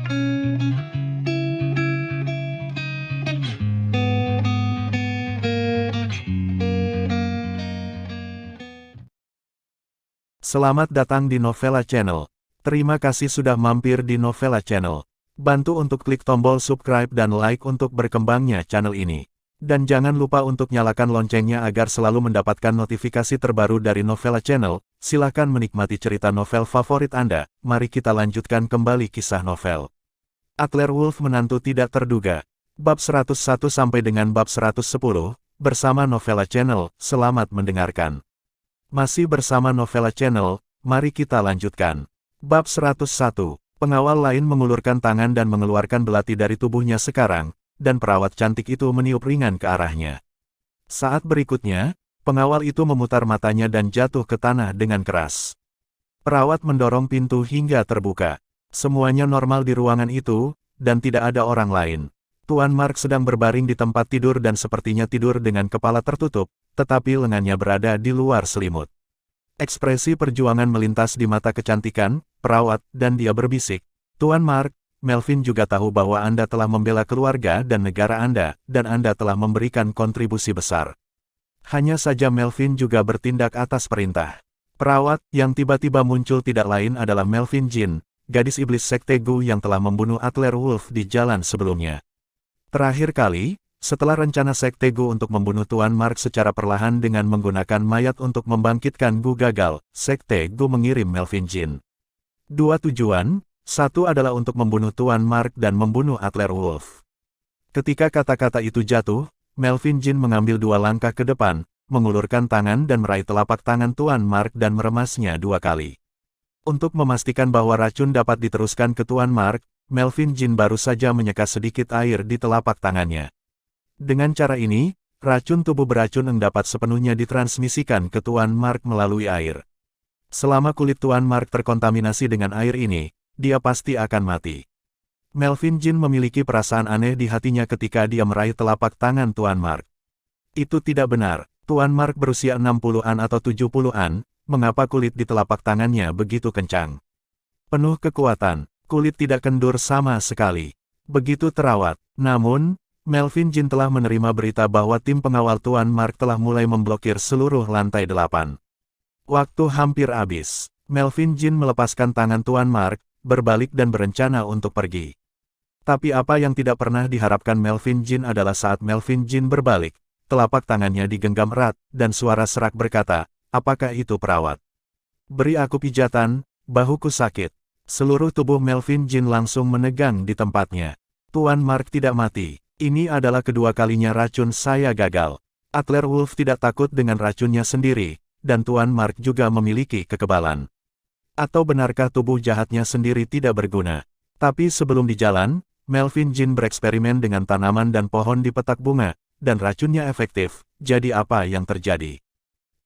Selamat datang di Novella Channel. Terima kasih sudah mampir di Novella Channel. Bantu untuk klik tombol subscribe dan like untuk berkembangnya channel ini. Dan jangan lupa untuk nyalakan loncengnya agar selalu mendapatkan notifikasi terbaru dari Novella Channel. Silahkan menikmati cerita novel favorit Anda. Mari kita lanjutkan kembali kisah novel Adler Wolf Menantu Tidak Terduga. Bab 101 sampai dengan bab 110, bersama Novella Channel. Selamat mendengarkan. Masih bersama Novella Channel, mari kita lanjutkan. Bab 101, pengawal lain mengulurkan tangan dan mengeluarkan belati dari tubuhnya sekarang, dan perawat cantik itu meniup ringan ke arahnya. Saat berikutnya, pengawal itu memutar matanya dan jatuh ke tanah dengan keras. Perawat mendorong pintu hingga terbuka. Semuanya normal di ruangan itu, dan tidak ada orang lain. Tuan Mark sedang berbaring di tempat tidur dan sepertinya tidur dengan kepala tertutup, tetapi lengannya berada di luar selimut. Ekspresi perjuangan melintas di mata kecantikan perawat, dan dia berbisik, "Tuan Mark, Melvin juga tahu bahwa Anda telah membela keluarga dan negara Anda, dan Anda telah memberikan kontribusi besar. Hanya saja Melvin juga bertindak atas perintah." Perawat yang tiba-tiba muncul tidak lain adalah Melvin Jin, gadis iblis Sekte Gu yang telah membunuh Adler Wolf di jalan sebelumnya. Terakhir kali, setelah rencana Sekte Gu untuk membunuh Tuan Mark secara perlahan dengan menggunakan mayat untuk membangkitkan Gu gagal, Sekte Gu mengirim Melvin Jin. Dua tujuan, satu adalah untuk membunuh Tuan Mark dan membunuh Adler Wolf. Ketika kata-kata itu jatuh, Melvin Jin mengambil dua langkah ke depan, mengulurkan tangan dan meraih telapak tangan Tuan Mark dan meremasnya dua kali. Untuk memastikan bahwa racun dapat diteruskan ke Tuan Mark, Melvin Jin baru saja menyeka sedikit air di telapak tangannya. Dengan cara ini, racun tubuh beracun dapat sepenuhnya ditransmisikan ke Tuan Mark melalui air. Selama kulit Tuan Mark terkontaminasi dengan air ini, dia pasti akan mati. Melvin Jin memiliki perasaan aneh di hatinya ketika dia meraih telapak tangan Tuan Mark. Itu tidak benar, Tuan Mark berusia 60-an atau 70-an, mengapa kulit di telapak tangannya begitu kencang? Penuh kekuatan, kulit tidak kendur sama sekali. Begitu terawat. Namun, Melvin Jin telah menerima berita bahwa tim pengawal Tuan Mark telah mulai memblokir seluruh lantai 8. Waktu hampir habis. Melvin Jin melepaskan tangan Tuan Mark, berbalik dan berencana untuk pergi. Tapi apa yang tidak pernah diharapkan Melvin Jin adalah saat Melvin Jin berbalik, telapak tangannya digenggam erat, dan suara serak berkata, "Apakah itu perawat? Beri aku pijatan, bahuku sakit." Seluruh tubuh Melvin Jin langsung menegang di tempatnya. Tuan Mark tidak mati. Ini adalah kedua kalinya racun saya gagal. Adler Wolf tidak takut dengan racunnya sendiri, dan Tuan Mark juga memiliki kekebalan. Atau benarkah tubuh jahatnya sendiri tidak berguna? Tapi sebelum di jalan, Melvin Jin bereksperimen dengan tanaman dan pohon di petak bunga, dan racunnya efektif. Jadi apa yang terjadi?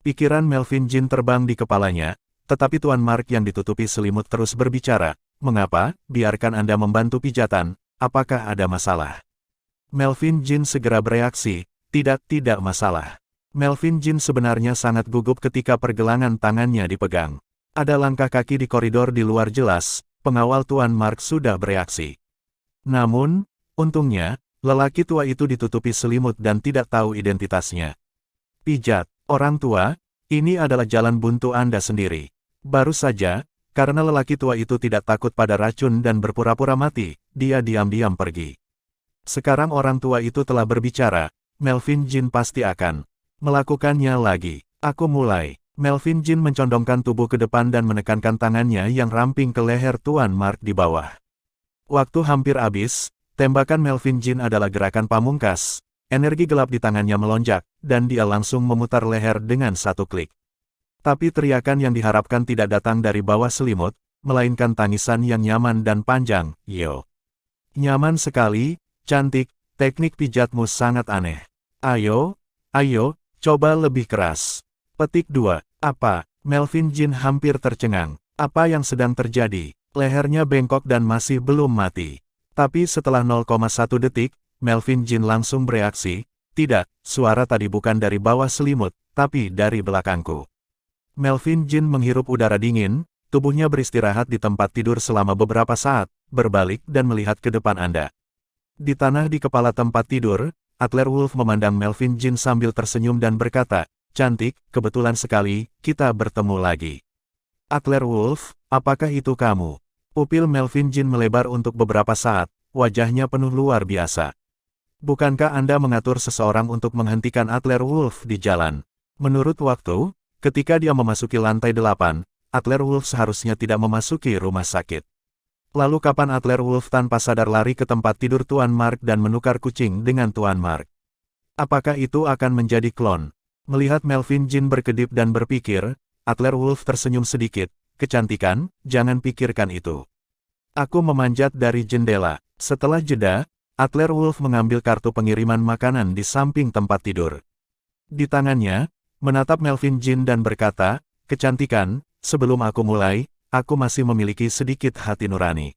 Pikiran Melvin Jin terbang di kepalanya. Tetapi Tuan Mark yang ditutupi selimut terus berbicara, "Mengapa? Biarkan Anda membantu pijatan, apakah ada masalah?" Melvin Jin segera bereaksi, tidak masalah." Melvin Jin sebenarnya sangat gugup ketika pergelangan tangannya dipegang. Ada langkah kaki di koridor di luar jelas, pengawal Tuan Mark sudah bereaksi. Namun, untungnya, lelaki tua itu ditutupi selimut dan tidak tahu identitasnya. "Pijat, orang tua, ini adalah jalan buntu Anda sendiri." Baru saja, karena lelaki tua itu tidak takut pada racun dan berpura-pura mati, dia diam-diam pergi. Sekarang orang tua itu telah berbicara, Melvin Jin pasti akan melakukannya lagi. "Aku mulai." Melvin Jin mencondongkan tubuh ke depan dan menekankan tangannya yang ramping ke leher Tuan Mark di bawah. Waktu hampir habis, tembakan Melvin Jin adalah gerakan pamungkas. Energi gelap di tangannya melonjak, dan dia langsung memutar leher dengan satu klik. Tapi teriakan yang diharapkan tidak datang dari bawah selimut, melainkan tangisan yang nyaman dan panjang, "Yo. Nyaman sekali, cantik, teknik pijatmu sangat aneh. Ayo, coba lebih keras." Petik 2. Apa? Melvin Jin hampir tercengang. Apa yang sedang terjadi? Lehernya bengkok dan masih belum mati. Tapi setelah 0,1 detik, Melvin Jin langsung bereaksi, "Tidak, suara tadi bukan dari bawah selimut, tapi dari belakangku." Melvin Jin menghirup udara dingin, tubuhnya beristirahat di tempat tidur selama beberapa saat, berbalik dan melihat ke depan Anda. Di tanah di kepala tempat tidur, Adler Wolf memandang Melvin Jin sambil tersenyum dan berkata, "Cantik, kebetulan sekali, kita bertemu lagi." "Adler Wolf, apakah itu kamu?" Pupil Melvin Jin melebar untuk beberapa saat, wajahnya penuh luar biasa. "Bukankah Anda mengatur seseorang untuk menghentikan Adler Wolf di jalan?" Menurut waktu, ketika dia memasuki lantai 8, Adler Wolf seharusnya tidak memasuki rumah sakit. Lalu kapan Adler Wolf tanpa sadar lari ke tempat tidur Tuan Mark dan menukar kucing dengan Tuan Mark? Apakah itu akan menjadi klon? Melihat Melvin Jin berkedip dan berpikir, Adler Wolf tersenyum sedikit. "Kecantikan, jangan pikirkan itu. Aku memanjat dari jendela." Setelah jeda, Adler Wolf mengambil kartu pengiriman makanan di samping tempat tidur. Di tangannya, menatap Melvin Jin dan berkata, "Kecantikan, sebelum aku mulai, aku masih memiliki sedikit hati nurani.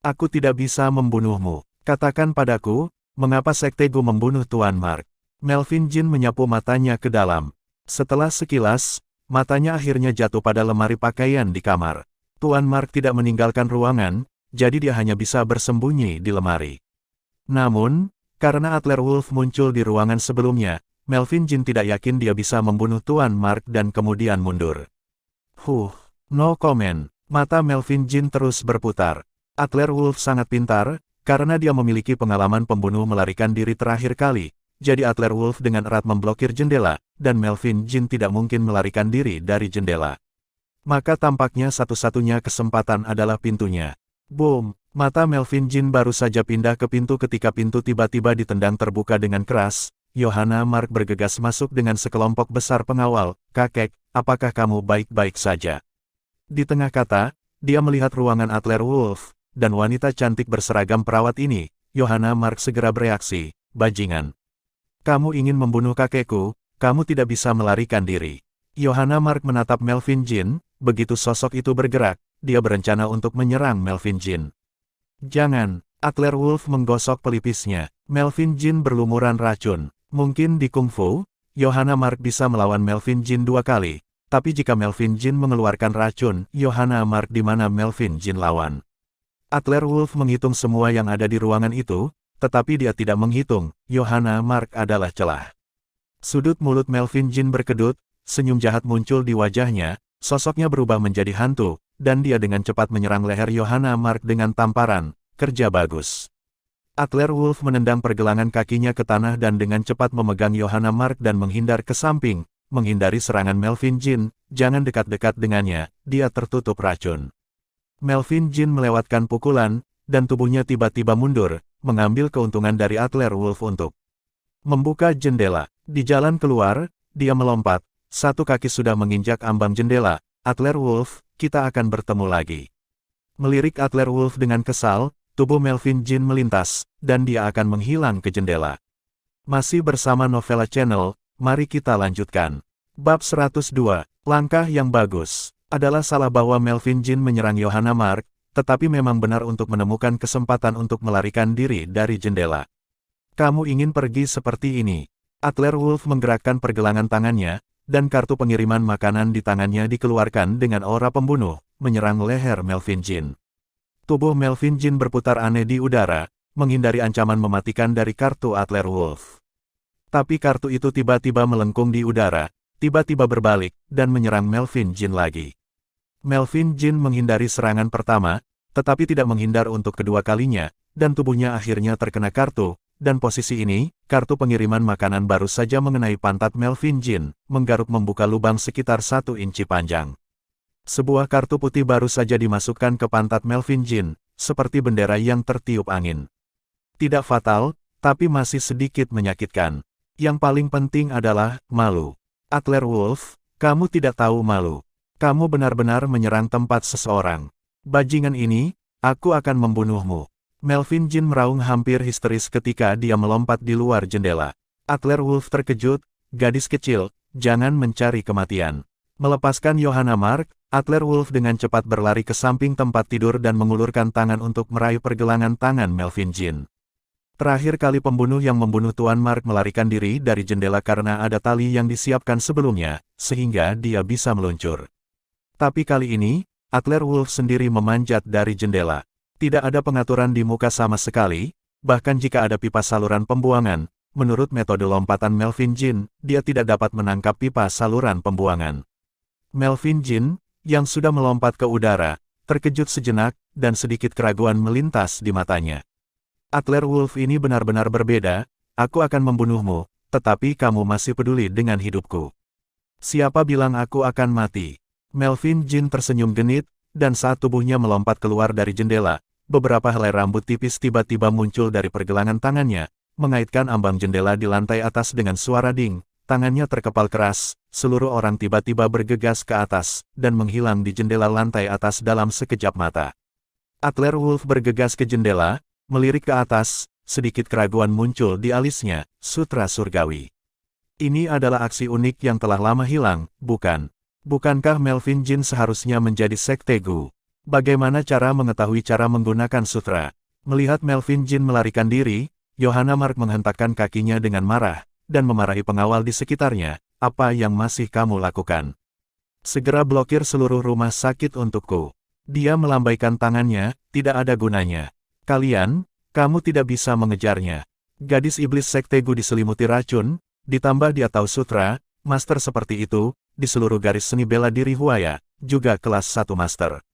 Aku tidak bisa membunuhmu. Katakan padaku, mengapa sektegu membunuh Tuan Mark?" Melvin Jin menyapu matanya ke dalam. Setelah sekilas, matanya akhirnya jatuh pada lemari pakaian di kamar. Tuan Mark tidak meninggalkan ruangan, jadi dia hanya bisa bersembunyi di lemari. Namun, karena Adler Wolf muncul di ruangan sebelumnya, Melvin Jin tidak yakin dia bisa membunuh Tuan Mark dan kemudian mundur. No comment. Mata Melvin Jin terus berputar. Adler Wolf sangat pintar, karena dia memiliki pengalaman pembunuh melarikan diri terakhir kali. Jadi Adler Wolf dengan erat memblokir jendela, dan Melvin Jin tidak mungkin melarikan diri dari jendela. Maka tampaknya satu-satunya kesempatan adalah pintunya. Boom! Mata Melvin Jin baru saja pindah ke pintu ketika pintu tiba-tiba ditendang terbuka dengan keras. Johanna Mark bergegas masuk dengan sekelompok besar pengawal. "Kakek, apakah kamu baik-baik saja?" Di tengah kata, dia melihat ruangan Adler Wolf, dan wanita cantik berseragam perawat ini. Johanna Mark segera bereaksi, "Bajingan. Kamu ingin membunuh kakekku, kamu tidak bisa melarikan diri." Johanna Mark menatap Melvin Jin, begitu sosok itu bergerak, dia berencana untuk menyerang Melvin Jin. "Jangan!" Adler Wolf menggosok pelipisnya. Melvin Jin berlumuran racun. Mungkin di kungfu, Johanna Mark bisa melawan Melvin Jin 2 kali, tapi jika Melvin Jin mengeluarkan racun, Johanna Mark di mana Melvin Jin lawan. Adler Wolf menghitung semua yang ada di ruangan itu, tetapi dia tidak menghitung, Johanna Mark adalah celah. Sudut mulut Melvin Jin berkedut, senyum jahat muncul di wajahnya, sosoknya berubah menjadi hantu, dan dia dengan cepat menyerang leher Johanna Mark dengan tamparan. "Kerja bagus." Adler Wolf menendang pergelangan kakinya ke tanah dan dengan cepat memegang Johanna Mark dan menghindar ke samping, menghindari serangan Melvin Jin. "Jangan dekat-dekat dengannya, dia tertutup racun." Melvin Jin melewatkan pukulan, dan tubuhnya tiba-tiba mundur, mengambil keuntungan dari Adler Wolf untuk membuka jendela. Di jalan keluar, dia melompat, satu kaki sudah menginjak ambang jendela. "Adler Wolf, kita akan bertemu lagi." Melirik Adler Wolf dengan kesal, tubuh Melvin Jin melintas, dan dia akan menghilang ke jendela. Masih bersama Novella Channel, mari kita lanjutkan. Bab 102, langkah yang bagus. Adalah salah bahwa Melvin Jin menyerang Johanna Mark, tetapi memang benar untuk menemukan kesempatan untuk melarikan diri dari jendela. "Kamu ingin pergi seperti ini?" Adler Wolf menggerakkan pergelangan tangannya, dan kartu pengiriman makanan di tangannya dikeluarkan dengan aura pembunuh, menyerang leher Melvin Jin. Tubuh Melvin Jin berputar aneh di udara, menghindari ancaman mematikan dari kartu Adler Wolf. Tapi kartu itu tiba-tiba melengkung di udara, tiba-tiba berbalik, dan menyerang Melvin Jin lagi. Melvin Jin menghindari serangan pertama, tetapi tidak menghindar untuk kedua kalinya, dan tubuhnya akhirnya terkena kartu, dan posisi ini, kartu pengiriman makanan baru saja mengenai pantat Melvin Jin, menggaruk membuka lubang sekitar 1 inci panjang. Sebuah kartu putih baru saja dimasukkan ke pantat Melvin Jin, seperti bendera yang tertiup angin. Tidak fatal, tapi masih sedikit menyakitkan. Yang paling penting adalah, malu. Adler Wolf, kamu tidak tahu malu. Kamu benar-benar menyerang tempat seseorang. Bajingan ini, aku akan membunuhmu. Melvin Jin meraung hampir histeris ketika dia melompat di luar jendela. Adler Wolf terkejut, "Gadis kecil, jangan mencari kematian." Melepaskan Johanna Mark, Adler Wolf dengan cepat berlari ke samping tempat tidur dan mengulurkan tangan untuk meraih pergelangan tangan Melvin Jin. Terakhir kali pembunuh yang membunuh Tuan Mark melarikan diri dari jendela karena ada tali yang disiapkan sebelumnya, sehingga dia bisa meluncur. Tapi kali ini, Adler Wolf sendiri memanjat dari jendela. Tidak ada pengaturan di muka sama sekali, bahkan jika ada pipa saluran pembuangan, menurut metode lompatan Melvin Jin, dia tidak dapat menangkap pipa saluran pembuangan. Melvin Jin, yang sudah melompat ke udara, terkejut sejenak, dan sedikit keraguan melintas di matanya. Adler Wolf ini benar-benar berbeda, aku akan membunuhmu, tetapi kamu masih peduli dengan hidupku. Siapa bilang aku akan mati? Melvin Jin tersenyum genit, dan saat tubuhnya melompat keluar dari jendela, beberapa helai rambut tipis tiba-tiba muncul dari pergelangan tangannya, mengaitkan ambang jendela di lantai atas dengan suara ding, tangannya terkepal keras, seluruh orang tiba-tiba bergegas ke atas, dan menghilang di jendela lantai atas dalam sekejap mata. Adler Wolf bergegas ke jendela, melirik ke atas, sedikit keraguan muncul di alisnya, sutra surgawi. Ini adalah aksi unik yang telah lama hilang, bukan? Bukankah Melvin Jin seharusnya menjadi sekte Gu? Bagaimana cara mengetahui cara menggunakan sutra? Melihat Melvin Jin melarikan diri, Yohana Mark menghentakkan kakinya dengan marah, dan memarahi pengawal di sekitarnya, apa yang masih kamu lakukan? Segera blokir seluruh rumah sakit untukku. Dia melambaikan tangannya, tidak ada gunanya. Kalian, kamu tidak bisa mengejarnya. Gadis iblis sekte Gu diselimuti racun, ditambah dia tahu sutra, master seperti itu, di seluruh garis seni bela diri Huaya, juga kelas 1 master.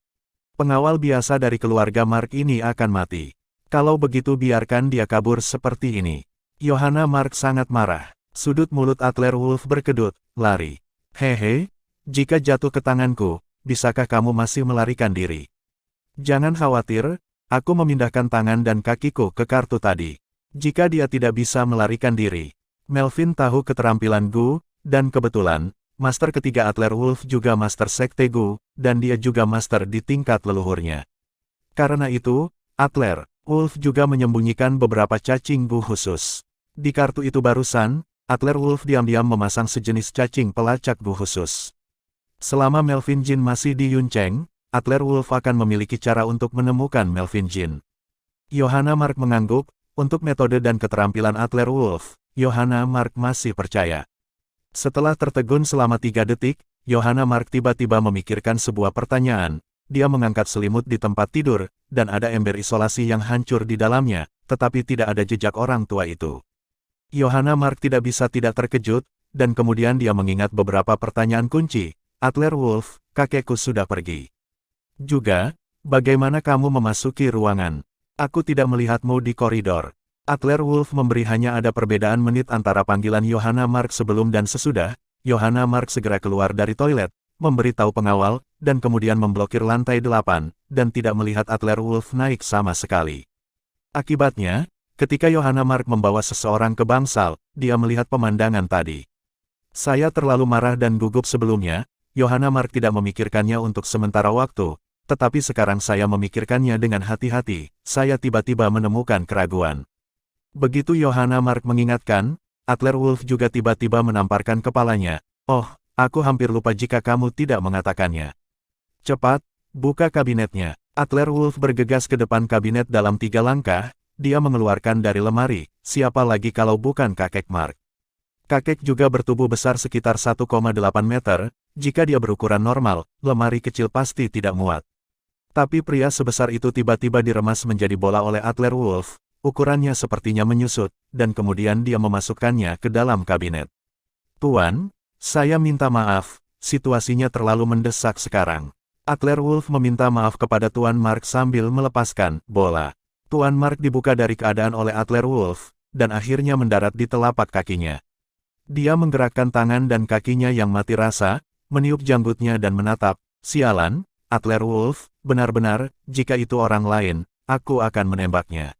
Pengawal biasa dari keluarga Mark ini akan mati. Kalau begitu biarkan dia kabur seperti ini. Yohana Mark sangat marah. Sudut mulut Adler Wolf berkedut, lari. Hehe, jika jatuh ke tanganku, bisakah kamu masih melarikan diri? Jangan khawatir, aku memindahkan tangan dan kakiku ke kartu tadi. Jika dia tidak bisa melarikan diri. Melvin tahu keterampilan Gu, dan kebetulan, master ketiga Adler Wolf juga master sekte Gu, dan dia juga master di tingkat leluhurnya. Karena itu, Adler Wolf juga menyembunyikan beberapa cacing Gu khusus. Di kartu itu barusan, Adler Wolf diam-diam memasang sejenis cacing pelacak Gu khusus. Selama Melvin Jin masih di Yuncheng, Adler Wolf akan memiliki cara untuk menemukan Melvin Jin. Yohana Mark mengangguk, untuk metode dan keterampilan Adler Wolf, Yohana Mark masih percaya. Setelah tertegun selama 3 detik, Yohana Mark tiba-tiba memikirkan sebuah pertanyaan. Dia mengangkat selimut di tempat tidur, dan ada ember isolasi yang hancur di dalamnya, tetapi tidak ada jejak orang tua itu. Yohana Mark tidak bisa tidak terkejut, dan kemudian dia mengingat beberapa pertanyaan kunci. Adler Wolf, kakekku sudah pergi. Juga, bagaimana kamu memasuki ruangan? Aku tidak melihatmu di koridor. Adler Wolf memberi hanya ada perbedaan menit antara panggilan Yohana Mark sebelum dan sesudah. Yohana Mark segera keluar dari toilet, memberitahu pengawal, dan kemudian memblokir lantai 8, dan tidak melihat Adler Wolf naik sama sekali. Akibatnya, ketika Yohana Mark membawa seseorang ke bangsal, dia melihat pemandangan tadi. Saya terlalu marah dan gugup sebelumnya, Yohana Mark tidak memikirkannya untuk sementara waktu, tetapi sekarang saya memikirkannya dengan hati-hati, saya tiba-tiba menemukan keraguan. Begitu Yohana Mark mengingatkan, Adler Wolf juga tiba-tiba menamparkan kepalanya. Oh, aku hampir lupa jika kamu tidak mengatakannya. Cepat, buka kabinetnya. Adler Wolf bergegas ke depan kabinet dalam 3 langkah, dia mengeluarkan dari lemari, siapa lagi kalau bukan kakek Mark. Kakek juga bertubuh besar sekitar 1,8 meter, jika dia berukuran normal, lemari kecil pasti tidak muat. Tapi pria sebesar itu tiba-tiba diremas menjadi bola oleh Adler Wolf, ukurannya sepertinya menyusut, dan kemudian dia memasukkannya ke dalam kabinet. Tuan, saya minta maaf, situasinya terlalu mendesak sekarang. Adler Wolf meminta maaf kepada Tuan Mark sambil melepaskan bola. Tuan Mark dibuka dari keadaan oleh Adler Wolf, dan akhirnya mendarat di telapak kakinya. Dia menggerakkan tangan dan kakinya yang mati rasa, meniup janggutnya dan menatap, sialan, Adler Wolf, benar-benar, jika itu orang lain, aku akan menembaknya.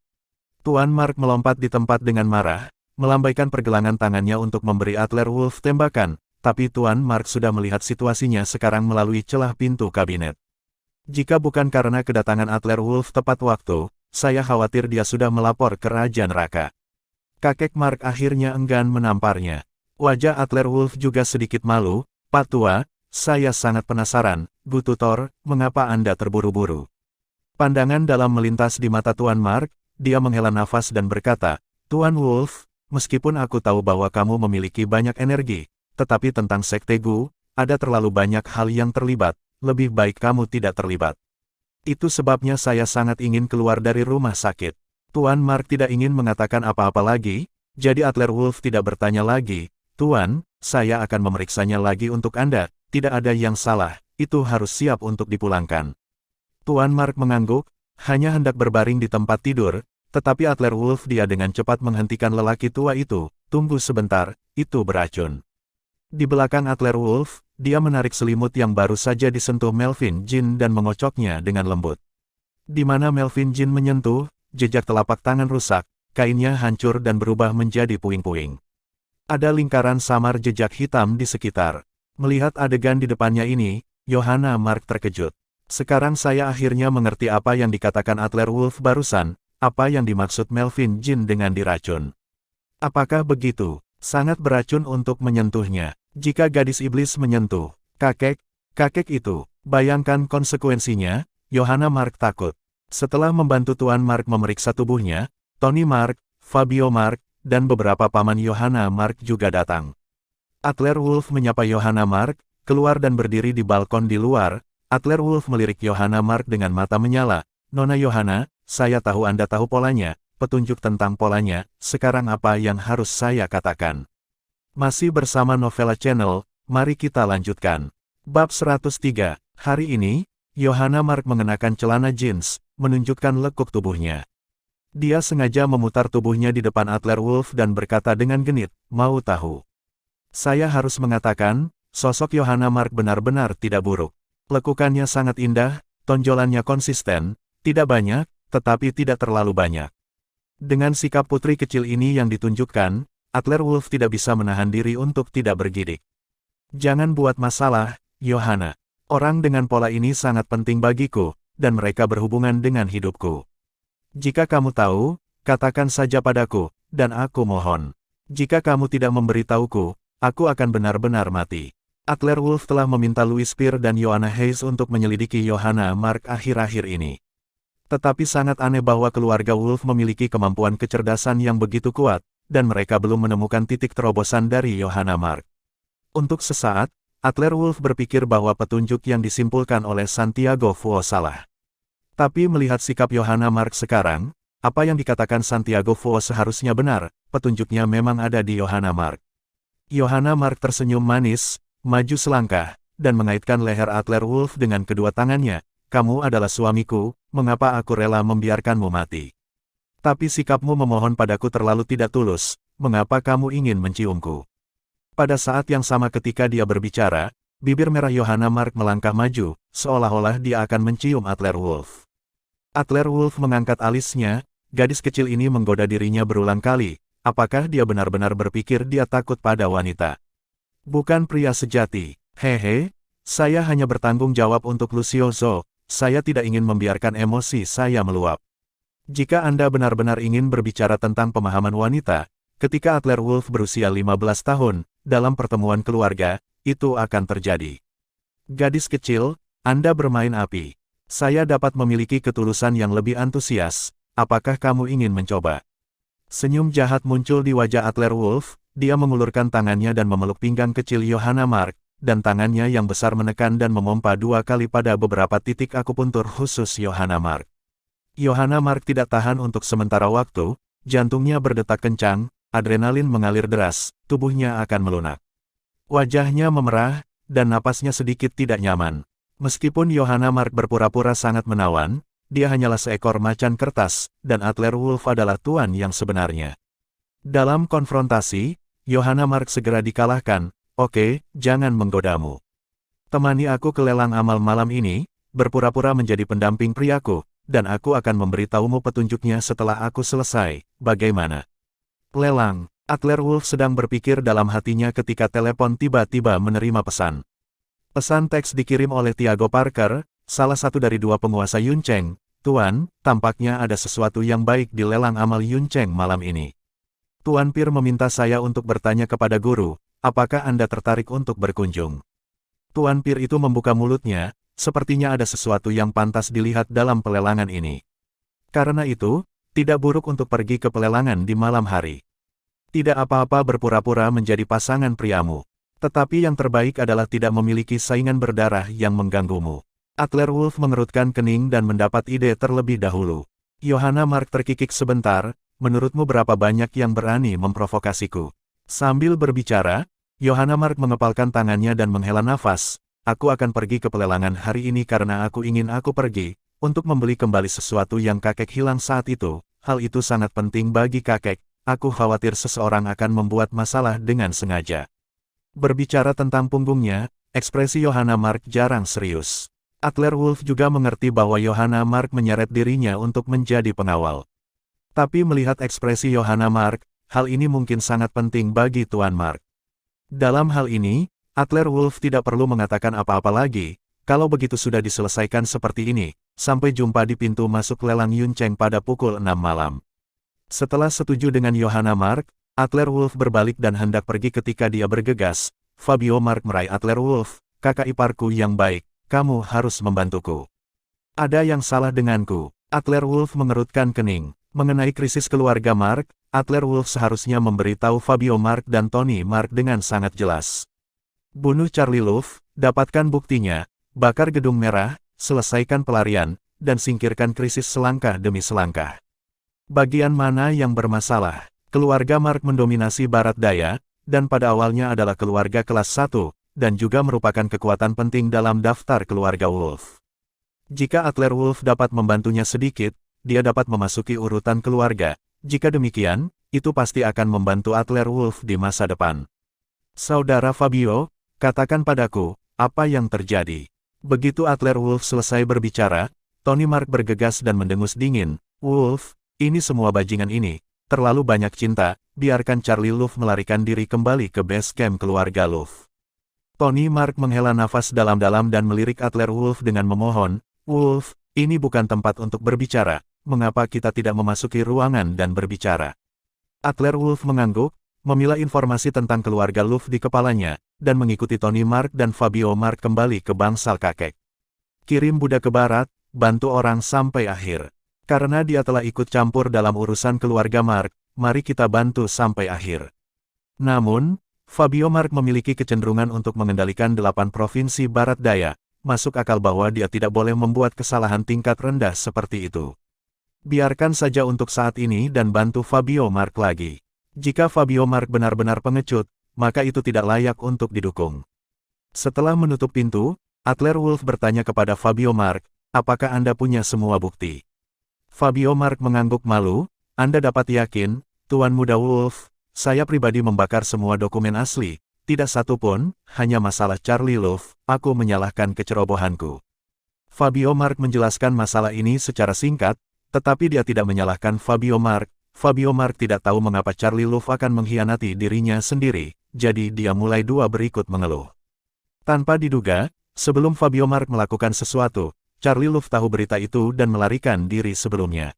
Tuan Mark melompat di tempat dengan marah, melambaikan pergelangan tangannya untuk memberi Adler Wolf tembakan, tapi Tuan Mark sudah melihat situasinya sekarang melalui celah pintu kabinet. Jika bukan karena kedatangan Adler Wolf tepat waktu, saya khawatir dia sudah melapor ke Raja Neraka. Kakek Mark akhirnya enggan menamparnya. Wajah Adler Wolf juga sedikit malu, Pak Tua, saya sangat penasaran, Gu Tutor, mengapa Anda terburu-buru? Pandangan dalam melintas di mata Tuan Mark, dia menghela nafas dan berkata, Tuan Wolf, meskipun aku tahu bahwa kamu memiliki banyak energi, tetapi tentang Sekte Gu, ada terlalu banyak hal yang terlibat, lebih baik kamu tidak terlibat. Itu sebabnya saya sangat ingin keluar dari rumah sakit. Tuan Mark tidak ingin mengatakan apa-apa lagi, jadi Adler Wolf tidak bertanya lagi. Tuan, saya akan memeriksanya lagi untuk Anda, tidak ada yang salah, itu harus siap untuk dipulangkan. Tuan Mark mengangguk, hanya hendak berbaring di tempat tidur, tetapi Adler Wolf dia dengan cepat menghentikan lelaki tua itu. Tunggu sebentar, itu beracun. Di belakang Adler Wolf, dia menarik selimut yang baru saja disentuh Melvin Jin dan mengocoknya dengan lembut. Di mana Melvin Jin menyentuh, jejak telapak tangan rusak, kainnya hancur dan berubah menjadi puing-puing. Ada lingkaran samar jejak hitam di sekitar. Melihat adegan di depannya ini, Johanna Mark terkejut. Sekarang saya akhirnya mengerti apa yang dikatakan Adler Wolf barusan, apa yang dimaksud Melvin Jin dengan diracun. Apakah begitu? Sangat beracun untuk menyentuhnya. Jika gadis iblis menyentuh kakek itu, bayangkan konsekuensinya. Johanna Mark takut. Setelah membantu Tuan Mark memeriksa tubuhnya, Tony Mark, Fabio Mark, dan beberapa paman Johanna Mark juga datang. Adler Wolf menyapa Johanna Mark, keluar dan berdiri di balkon di luar. Adler Wolf melirik Johanna Mark dengan mata menyala. Nona Johanna, saya tahu Anda tahu polanya, petunjuk tentang polanya, sekarang apa yang harus saya katakan? Masih bersama Novella Channel, mari kita lanjutkan. Bab 103, hari ini, Johanna Mark mengenakan celana jeans, menunjukkan lekuk tubuhnya. Dia sengaja memutar tubuhnya di depan Adler Wolf dan berkata dengan genit, mau tahu? Saya harus mengatakan, sosok Johanna Mark benar-benar tidak buruk. Lekukannya sangat indah, tonjolannya konsisten, tidak banyak, tetapi tidak terlalu banyak. Dengan sikap putri kecil ini yang ditunjukkan, Adler Wolf tidak bisa menahan diri untuk tidak bergidik. Jangan buat masalah, Johanna. Orang dengan pola ini sangat penting bagiku, dan mereka berhubungan dengan hidupku. Jika kamu tahu, katakan saja padaku, dan aku mohon. Jika kamu tidak memberitahuku, aku akan benar-benar mati. Adler Wolf telah meminta Louis Spear dan Joanna Hayes untuk menyelidiki Johanna Mark akhir-akhir ini. Tetapi sangat aneh bahwa keluarga Wolf memiliki kemampuan kecerdasan yang begitu kuat, dan mereka belum menemukan titik terobosan dari Johanna Mark. Untuk sesaat, Adler Wolf berpikir bahwa petunjuk yang disimpulkan oleh Santiago Fuo salah. Tapi melihat sikap Johanna Mark sekarang, apa yang dikatakan Santiago Fuo seharusnya benar, petunjuknya memang ada di Johanna Mark. Johanna Mark tersenyum manis, maju selangkah, dan mengaitkan leher Adler Wolf dengan kedua tangannya. Kamu adalah suamiku, mengapa aku rela membiarkanmu mati? Tapi sikapmu memohon padaku terlalu tidak tulus, mengapa kamu ingin menciumku? Pada saat yang sama ketika dia berbicara, bibir merah Johanna Mark melangkah maju, seolah-olah dia akan mencium Adler Wolf. Adler Wolf mengangkat alisnya, gadis kecil ini menggoda dirinya berulang kali, apakah dia benar-benar berpikir dia takut pada wanita? Bukan pria sejati, hehe, saya hanya bertanggung jawab untuk Lucio Zhou, saya tidak ingin membiarkan emosi saya meluap. Jika Anda benar-benar ingin berbicara tentang pemahaman wanita, ketika Adler Wolf berusia 15 tahun, dalam pertemuan keluarga, itu akan terjadi. Gadis kecil, Anda bermain api. Saya dapat memiliki ketulusan yang lebih antusias, apakah kamu ingin mencoba? Senyum jahat muncul di wajah Adler Wolf, dia mengulurkan tangannya dan memeluk pinggang kecil Johanna Mark, dan tangannya yang besar menekan dan memompa 2 kali pada beberapa titik akupuntur khusus Johanna Mark. Johanna Mark tidak tahan untuk sementara waktu, jantungnya berdetak kencang, adrenalin mengalir deras, tubuhnya akan melunak. Wajahnya memerah, dan napasnya sedikit tidak nyaman. Meskipun Johanna Mark berpura-pura sangat menawan, dia hanyalah seekor macan kertas, dan Adler Wolf adalah tuan yang sebenarnya. Dalam konfrontasi, Johanna Mark segera dikalahkan. Oke, jangan menggodamu. Temani aku ke lelang amal malam ini, berpura-pura menjadi pendamping priaku, dan aku akan memberitahumu petunjuknya setelah aku selesai, bagaimana? Lelang. Adler Wolf sedang berpikir dalam hatinya ketika telepon tiba-tiba menerima pesan. Pesan teks dikirim oleh Tiago Parker, salah satu dari 2 penguasa Yuncheng. Tuan, tampaknya ada sesuatu yang baik di lelang amal Yuncheng malam ini. Tuan Pir meminta saya untuk bertanya kepada guru, apakah Anda tertarik untuk berkunjung? Tuan Pir itu membuka mulutnya, sepertinya ada sesuatu yang pantas dilihat dalam pelelangan ini. Karena itu, tidak buruk untuk pergi ke pelelangan di malam hari. Tidak apa-apa berpura-pura menjadi pasangan priamu. Tetapi yang terbaik adalah tidak memiliki saingan berdarah yang mengganggumu. Adler Wolf mengerutkan kening dan mendapat ide terlebih dahulu. Johanna Mark terkikik sebentar, menurutmu berapa banyak yang berani memprovokasiku? Sambil berbicara, Johanna Mark mengepalkan tangannya dan menghela nafas. Aku akan pergi ke pelelangan hari ini karena aku pergi, untuk membeli kembali sesuatu yang kakek hilang saat itu. Hal itu sangat penting bagi kakek, aku khawatir seseorang akan membuat masalah dengan sengaja. Berbicara tentang punggungnya, ekspresi Johanna Mark jarang serius. Adler Wolf juga mengerti bahwa Johanna Mark menyeret dirinya untuk menjadi pengawal. Tapi melihat ekspresi Johanna Mark, hal ini mungkin sangat penting bagi Tuan Mark. Dalam hal ini, Adler Wolf tidak perlu mengatakan apa-apa lagi. Kalau begitu sudah diselesaikan seperti ini, sampai jumpa di pintu masuk lelang Yuncheng pada pukul 6 malam. Setelah setuju dengan Johanna Mark, Adler Wolf berbalik dan hendak pergi ketika dia bergegas. Fabio Mark meraih Adler Wolf, kakak iparku yang baik. Kamu harus membantuku. Ada yang salah denganku. Adler Wolf mengerutkan kening. Mengenai krisis keluarga Mark, Adler Wolf seharusnya memberitahu Fabio Mark dan Tony Mark dengan sangat jelas. Bunuh Charlie Luff, dapatkan buktinya, bakar gedung merah, selesaikan pelarian, dan singkirkan krisis selangkah demi selangkah. Bagian mana yang bermasalah? Keluarga Mark mendominasi Barat Daya, dan pada awalnya adalah keluarga kelas 1. Dan juga merupakan kekuatan penting dalam daftar keluarga Wolf. Jika Adler Wolf dapat membantunya sedikit, dia dapat memasuki urutan keluarga. Jika demikian, itu pasti akan membantu Adler Wolf di masa depan. Saudara Fabio, katakan padaku, apa yang terjadi? Begitu Adler Wolf selesai berbicara, Tony Mark bergegas dan mendengus dingin. Wolf, ini semua bajingan ini, terlalu banyak cinta, biarkan Charlie Luff melarikan diri kembali ke base camp keluarga Luff. Tony Mark menghela nafas dalam-dalam dan melirik Adler Wolf dengan memohon, Wolf, ini bukan tempat untuk berbicara, mengapa kita tidak memasuki ruangan dan berbicara? Adler Wolf mengangguk, memilah informasi tentang keluarga Luff di kepalanya, dan mengikuti Tony Mark dan Fabio Mark kembali ke bangsal kakek. Kirim budak ke barat, bantu orang sampai akhir. Karena dia telah ikut campur dalam urusan keluarga Mark, mari kita bantu sampai akhir. Namun, Fabio Mark memiliki kecenderungan untuk mengendalikan 8 provinsi Barat Daya, masuk akal bahwa dia tidak boleh membuat kesalahan tingkat rendah seperti itu. Biarkan saja untuk saat ini dan bantu Fabio Mark lagi. Jika Fabio Mark benar-benar pengecut, maka itu tidak layak untuk didukung. Setelah menutup pintu, Adler Wolf bertanya kepada Fabio Mark, apakah Anda punya semua bukti? Fabio Mark mengangguk malu, Anda dapat yakin, Tuan Muda Wolf, saya pribadi membakar semua dokumen asli, tidak satu pun, hanya masalah Charlie Luff, aku menyalahkan kecerobohanku. Fabio Mark menjelaskan masalah ini secara singkat, tetapi dia tidak menyalahkan Fabio Mark. Fabio Mark tidak tahu mengapa Charlie Luff akan mengkhianati dirinya sendiri, jadi dia mulai berikut mengeluh. Tanpa diduga, sebelum Fabio Mark melakukan sesuatu, Charlie Luff tahu berita itu dan melarikan diri sebelumnya.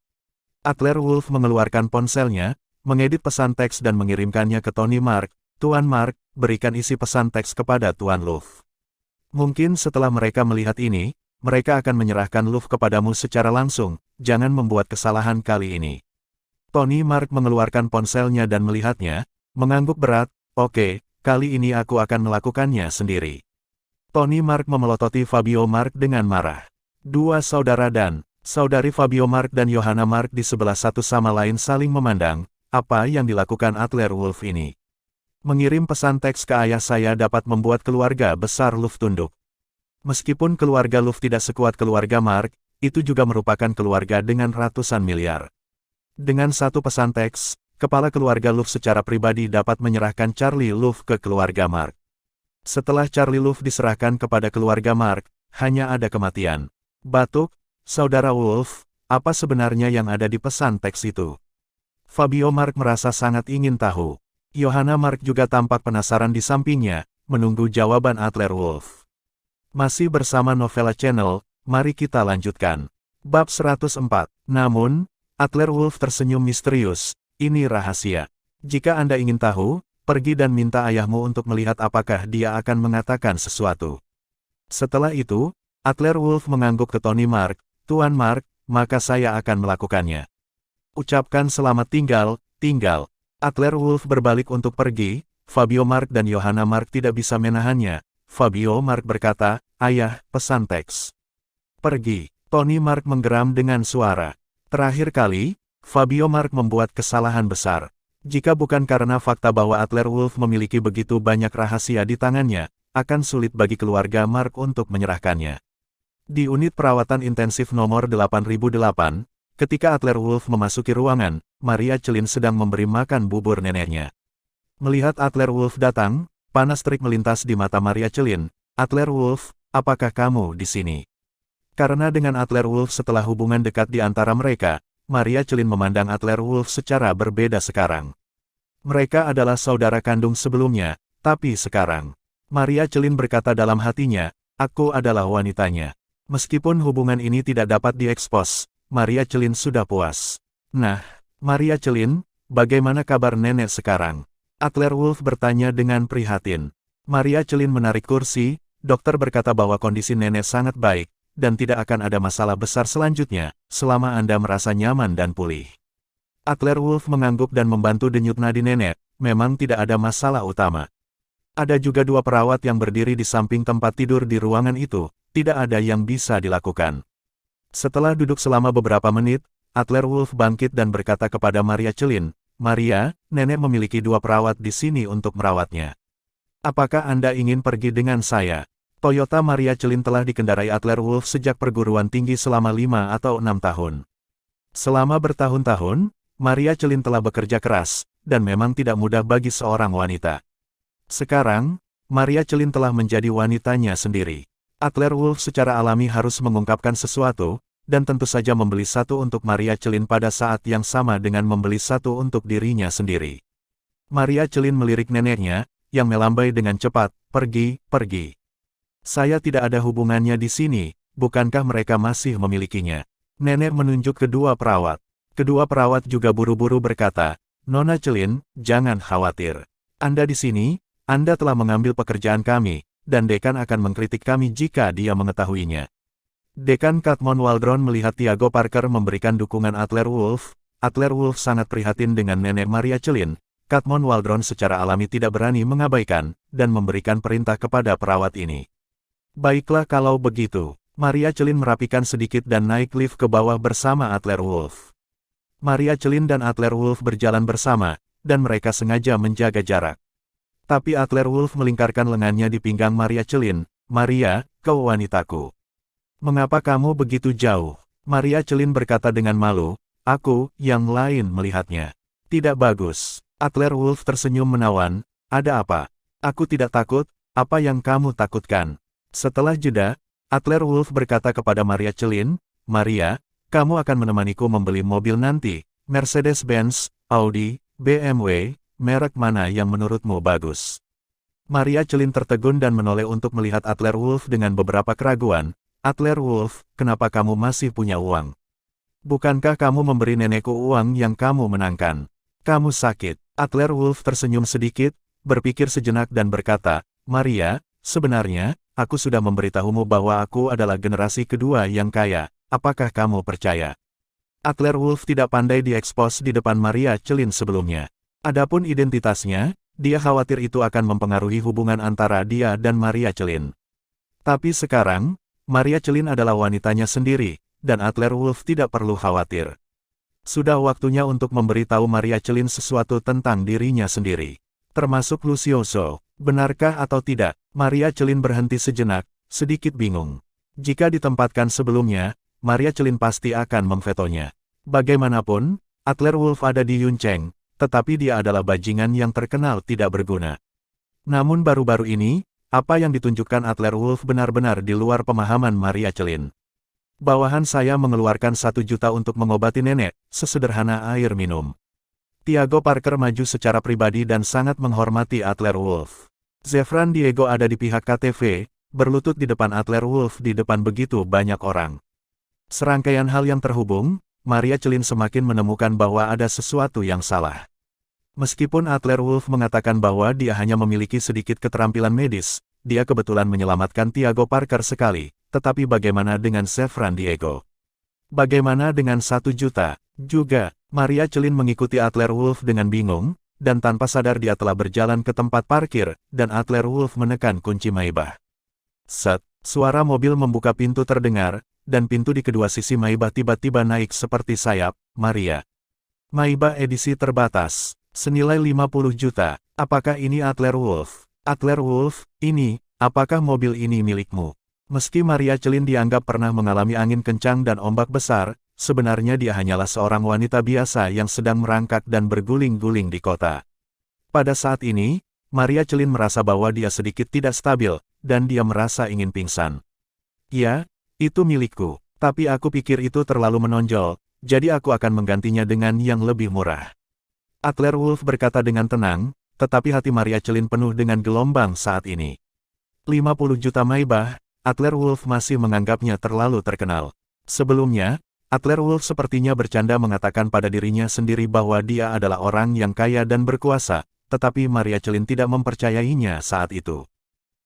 Adler Wolf mengeluarkan ponselnya, mengedit pesan teks dan mengirimkannya ke Tony Mark. Tuan Mark, berikan isi pesan teks kepada Tuan Luff. Mungkin setelah mereka melihat ini, mereka akan menyerahkan Luff kepadamu secara langsung, jangan membuat kesalahan kali ini. Tony Mark mengeluarkan ponselnya dan melihatnya, mengangguk berat, oke, kali ini aku akan melakukannya sendiri. Tony Mark memelototi Fabio Mark dengan marah. Dua saudara dan saudari Fabio Mark dan Johanna Mark di sebelah satu sama lain saling memandang. Apa yang dilakukan Adler Wolf ini? Mengirim pesan teks ke ayah saya dapat membuat keluarga besar Luff tunduk. Meskipun keluarga Luff tidak sekuat keluarga Mark, itu juga merupakan keluarga dengan ratusan miliar. Dengan satu pesan teks, kepala keluarga Luff secara pribadi dapat menyerahkan Charlie Luff ke keluarga Mark. Setelah Charlie Luff diserahkan kepada keluarga Mark, hanya ada kematian. Batuk, saudara Wolf, apa sebenarnya yang ada di pesan teks itu? Fabio Mark merasa sangat ingin tahu. Johanna Mark juga tampak penasaran di sampingnya, menunggu jawaban Adler Wolf. Masih bersama Novella Channel, mari kita lanjutkan. Bab 104. Namun, Adler Wolf tersenyum misterius, ini rahasia. Jika Anda ingin tahu, pergi dan minta ayahmu untuk melihat apakah dia akan mengatakan sesuatu. Setelah itu, Adler Wolf mengangguk ke Tony Mark, Tuan Mark, maka saya akan melakukannya. Ucapkan selamat tinggal. Adler Wolf berbalik untuk pergi, Fabio Mark dan Johanna Mark tidak bisa menahannya. Fabio Mark berkata, ayah, pesan teks. Pergi. Tony Mark menggeram dengan suara. Terakhir kali, Fabio Mark membuat kesalahan besar. Jika bukan karena fakta bahwa Adler Wolf memiliki begitu banyak rahasia di tangannya, akan sulit bagi keluarga Mark untuk menyerahkannya. Di unit perawatan intensif nomor 8008, ketika Adler Wolf memasuki ruangan, Maria Celin sedang memberi makan bubur neneknya. Melihat Adler Wolf datang, panas terik melintas di mata Maria Celin. Adler Wolf, apakah kamu di sini? Karena dengan Adler Wolf setelah hubungan dekat di antara mereka, Maria Celin memandang Adler Wolf secara berbeda sekarang. Mereka adalah saudara kandung sebelumnya, tapi sekarang. Maria Celin berkata dalam hatinya, aku adalah wanitanya. Meskipun hubungan ini tidak dapat diekspos, Maria Celin sudah puas. Nah, Maria Celin, bagaimana kabar nenek sekarang? Adler Wolf bertanya dengan prihatin. Maria Celin menarik kursi, dokter berkata bahwa kondisi nenek sangat baik, dan tidak akan ada masalah besar selanjutnya, selama Anda merasa nyaman dan pulih. Adler Wolf mengangguk dan membantu denyut nadi nenek, memang tidak ada masalah utama. Ada juga 2 perawat yang berdiri di samping tempat tidur di ruangan itu, tidak ada yang bisa dilakukan. Setelah duduk selama beberapa menit, Adler Wolf bangkit dan berkata kepada Maria Celin, Maria, nenek memiliki 2 perawat di sini untuk merawatnya. Apakah Anda ingin pergi dengan saya? Toyota Maria Celin telah dikendarai Adler Wolf sejak perguruan tinggi selama 5 atau 6 tahun. Selama bertahun-tahun, Maria Celin telah bekerja keras, dan memang tidak mudah bagi seorang wanita. Sekarang, Maria Celin telah menjadi wanitanya sendiri. Adler Wolf secara alami harus mengungkapkan sesuatu, dan tentu saja membeli satu untuk Maria Celin pada saat yang sama dengan membeli satu untuk dirinya sendiri. Maria Celin melirik neneknya, yang melambai dengan cepat, pergi, pergi. Saya tidak ada hubungannya di sini, bukankah mereka masih memilikinya? Nenek menunjuk kedua perawat. Kedua perawat juga buru-buru berkata, Nona Celin, jangan khawatir. Anda di sini, Anda telah mengambil pekerjaan kami, dan dekan akan mengkritik kami jika dia mengetahuinya. Dekan Catmon Waldron melihat Tiago Parker memberikan dukungan Adler Wolf. Adler Wolf sangat prihatin dengan nenek Maria Celin. Catmon Waldron secara alami tidak berani mengabaikan, dan memberikan perintah kepada perawat ini. Baiklah kalau begitu, Maria Celin merapikan sedikit dan naik lift ke bawah bersama Adler Wolf. Maria Celin dan Adler Wolf berjalan bersama, dan mereka sengaja menjaga jarak. Tapi Adler Wolf melingkarkan lengannya di pinggang Maria Celin. Maria, kau wanitaku. Mengapa kamu begitu jauh? Maria Celin berkata dengan malu, aku, yang lain melihatnya. Tidak bagus. Adler Wolf tersenyum menawan, ada apa? Aku tidak takut, apa yang kamu takutkan? Setelah jeda, Adler Wolf berkata kepada Maria Celin, Maria, kamu akan menemaniku membeli mobil nanti, Mercedes-Benz, Audi, BMW, merek mana yang menurutmu bagus? Maria Celin tertegun dan menoleh untuk melihat Adler Wolf dengan beberapa keraguan. Adler Wolf, kenapa kamu masih punya uang? Bukankah kamu memberi nenekku uang yang kamu menangkan? Kamu sakit. Adler Wolf tersenyum sedikit, berpikir sejenak dan berkata, Maria, sebenarnya, aku sudah memberitahumu bahwa aku adalah generasi kedua yang kaya, apakah kamu percaya? Adler Wolf tidak pandai diekspos di depan Maria Celin sebelumnya. Adapun identitasnya, dia khawatir itu akan mempengaruhi hubungan antara dia dan Maria Celin. Tapi sekarang, Maria Celin adalah wanitanya sendiri, dan Adler Wolf tidak perlu khawatir. Sudah waktunya untuk memberitahu Maria Celin sesuatu tentang dirinya sendiri. Termasuk Lucioso. Benarkah atau tidak? Maria Celin berhenti sejenak, sedikit bingung. Jika ditempatkan sebelumnya, Maria Celin pasti akan memvetonya. Bagaimanapun, Adler Wolf ada di Yuncheng, tetapi dia adalah bajingan yang terkenal tidak berguna. Namun baru-baru ini, apa yang ditunjukkan Adler Wolf benar-benar di luar pemahaman Maria Celin. Bawahan saya mengeluarkan 1 juta untuk mengobati nenek, sesederhana air minum. Tiago Parker maju secara pribadi dan sangat menghormati Adler Wolf. Zefran Diego ada di pihak KTV, berlutut di depan Adler Wolf di depan begitu banyak orang. Serangkaian hal yang terhubung, Maria Celin semakin menemukan bahwa ada sesuatu yang salah. Meskipun Adler Wolf mengatakan bahwa dia hanya memiliki sedikit keterampilan medis, dia kebetulan menyelamatkan Tiago Parker sekali, tetapi bagaimana dengan Zefran Diego? Bagaimana dengan 1 juta? Juga, Maria Celin mengikuti Adler Wolf dengan bingung, dan tanpa sadar dia telah berjalan ke tempat parkir, dan Adler Wolf menekan kunci Maybach. Set, suara mobil membuka pintu terdengar, dan pintu di kedua sisi Maibah tiba-tiba naik seperti sayap. Maria. Maibah edisi terbatas. Senilai 50 juta. Apakah ini Adler Wolf? Adler Wolf, apakah mobil ini milikmu? Meski Maria Celine dianggap pernah mengalami angin kencang dan ombak besar, sebenarnya dia hanyalah seorang wanita biasa yang sedang merangkak dan berguling-guling di kota. Pada saat ini, Maria Celine merasa bahwa dia sedikit tidak stabil, dan dia merasa ingin pingsan. Ya, itu milikku, tapi aku pikir itu terlalu menonjol, jadi aku akan menggantinya dengan yang lebih murah. Adler Wolf berkata dengan tenang, tetapi hati Maria Celine penuh dengan gelombang saat ini. 50 juta Maibah, Adler Wolf masih menganggapnya terlalu terkenal. Sebelumnya, Adler Wolf sepertinya bercanda mengatakan pada dirinya sendiri bahwa dia adalah orang yang kaya dan berkuasa, tetapi Maria Celine tidak mempercayainya saat itu.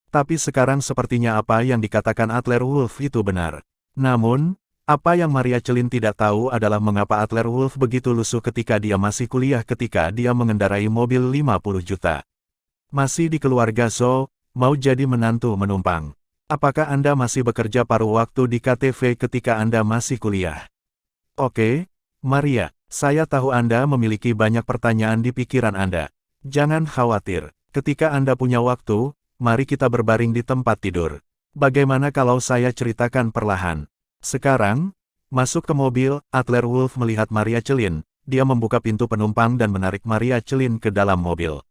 Tapi sekarang sepertinya apa yang dikatakan Adler Wolf itu benar. Namun, apa yang Maria Celine tidak tahu adalah mengapa Adler Wolf begitu lusuh ketika dia masih kuliah ketika dia mengendarai mobil 50 juta. Masih di keluarga Zhou, mau jadi menantu menumpang. Apakah Anda masih bekerja paruh waktu di KTV ketika Anda masih kuliah? Oke, Maria, saya tahu Anda memiliki banyak pertanyaan di pikiran Anda. Jangan khawatir, ketika Anda punya waktu, mari kita berbaring di tempat tidur. Bagaimana kalau saya ceritakan perlahan? Sekarang, masuk ke mobil. Adler Wolf melihat Maria Celine, dia membuka pintu penumpang dan menarik Maria Celine ke dalam mobil.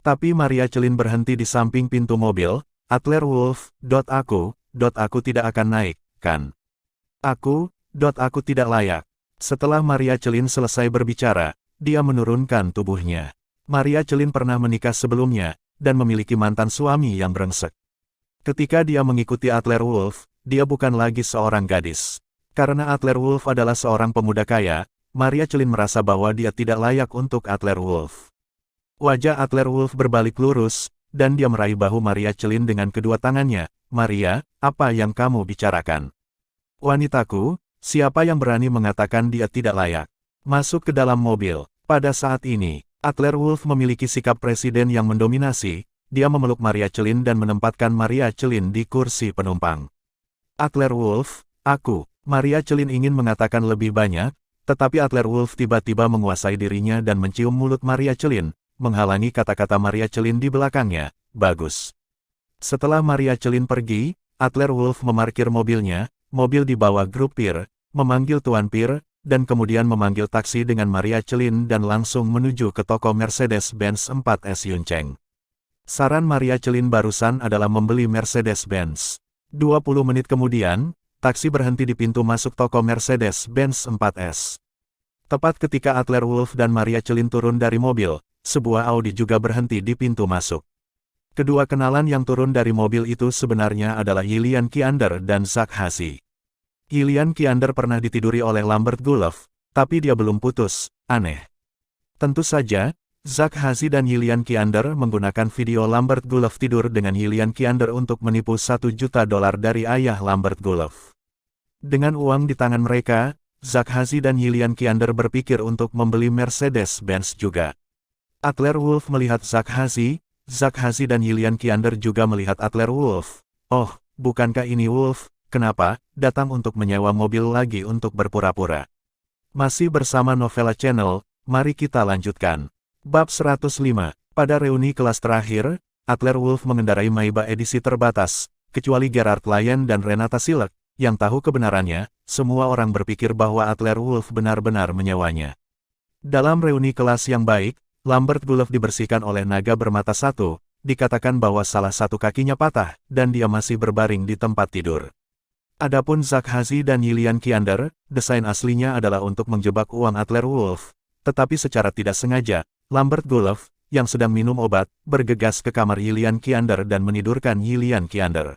Tapi Maria Celine berhenti di samping pintu mobil. Adler Wolf, aku tidak akan naik, kan? Aku tidak layak. Setelah Maria Celine selesai berbicara, dia menurunkan tubuhnya. Maria Celine pernah menikah sebelumnya, dan memiliki mantan suami yang brengsek. Ketika dia mengikuti Adler Wolf, dia bukan lagi seorang gadis. Karena Adler Wolf adalah seorang pemuda kaya, Maria Celine merasa bahwa dia tidak layak untuk Adler Wolf. Wajah Adler Wolf berbalik lurus, dan dia meraih bahu Maria Celine dengan kedua tangannya. Maria, apa yang kamu bicarakan? Wanitaku, siapa yang berani mengatakan dia tidak layak? Masuk ke dalam mobil. Pada saat ini, Adler Wolf memiliki sikap presiden yang mendominasi. Dia memeluk Maria Celine dan menempatkan Maria Celine di kursi penumpang. Adler Wolf, Maria Celine ingin mengatakan lebih banyak, tetapi Adler Wolf tiba-tiba menguasai dirinya dan mencium mulut Maria Celine, menghalangi kata-kata Maria Celine di belakangnya. Bagus. Setelah Maria Celine pergi, Adler Wolf memarkir mobilnya, mobil di bawah grup Peer, memanggil Tuan Peer, dan kemudian memanggil taksi dengan Maria Celine dan langsung menuju ke toko Mercedes-Benz 4S Yuncheng. Saran Maria Celine barusan adalah membeli Mercedes-Benz. 20 menit kemudian, taksi berhenti di pintu masuk toko Mercedes-Benz 4S. Tepat ketika Adler Wolf dan Maria Celine turun dari mobil, sebuah Audi juga berhenti di pintu masuk. Kedua kenalan yang turun dari mobil itu sebenarnya adalah Yilian Qiander dan Zhak Hazi. Yilian Qiander pernah ditiduri oleh Lambert Gulov, tapi dia belum putus. Aneh. Tentu saja, Zhak Hazi dan Yilian Qiander menggunakan video Lambert Gulov tidur dengan Yilian Qiander untuk menipu $1 juta dari ayah Lambert Gulov. Dengan uang di tangan mereka, Zhak Hazi dan Yilian Qiander berpikir untuk membeli Mercedes-Benz juga. Adler Wolf melihat Zhak Hazi dan Yilian Qiander juga melihat Adler Wolf. Oh, bukankah ini Wolf? Kenapa datang untuk menyewa mobil lagi untuk berpura-pura? Masih bersama Novella Channel, mari kita lanjutkan. Bab 105. Pada reuni kelas terakhir, Adler Wolf mengendarai Maybach edisi terbatas, kecuali Gerard Lyon dan Renata Silek, yang tahu kebenarannya. Semua orang berpikir bahwa Adler Wolf benar-benar menyewanya. Dalam reuni kelas yang baik, Lambert Gulov dibersihkan oleh naga bermata satu, dikatakan bahwa salah satu kakinya patah, dan dia masih berbaring di tempat tidur. Adapun Zhak Hazi dan Yilian Qiander, desain aslinya adalah untuk menjebak uang Adler Wolf, tetapi secara tidak sengaja, Lambert Gulov, yang sedang minum obat, bergegas ke kamar Yilian Qiander dan menidurkan Yilian Qiander.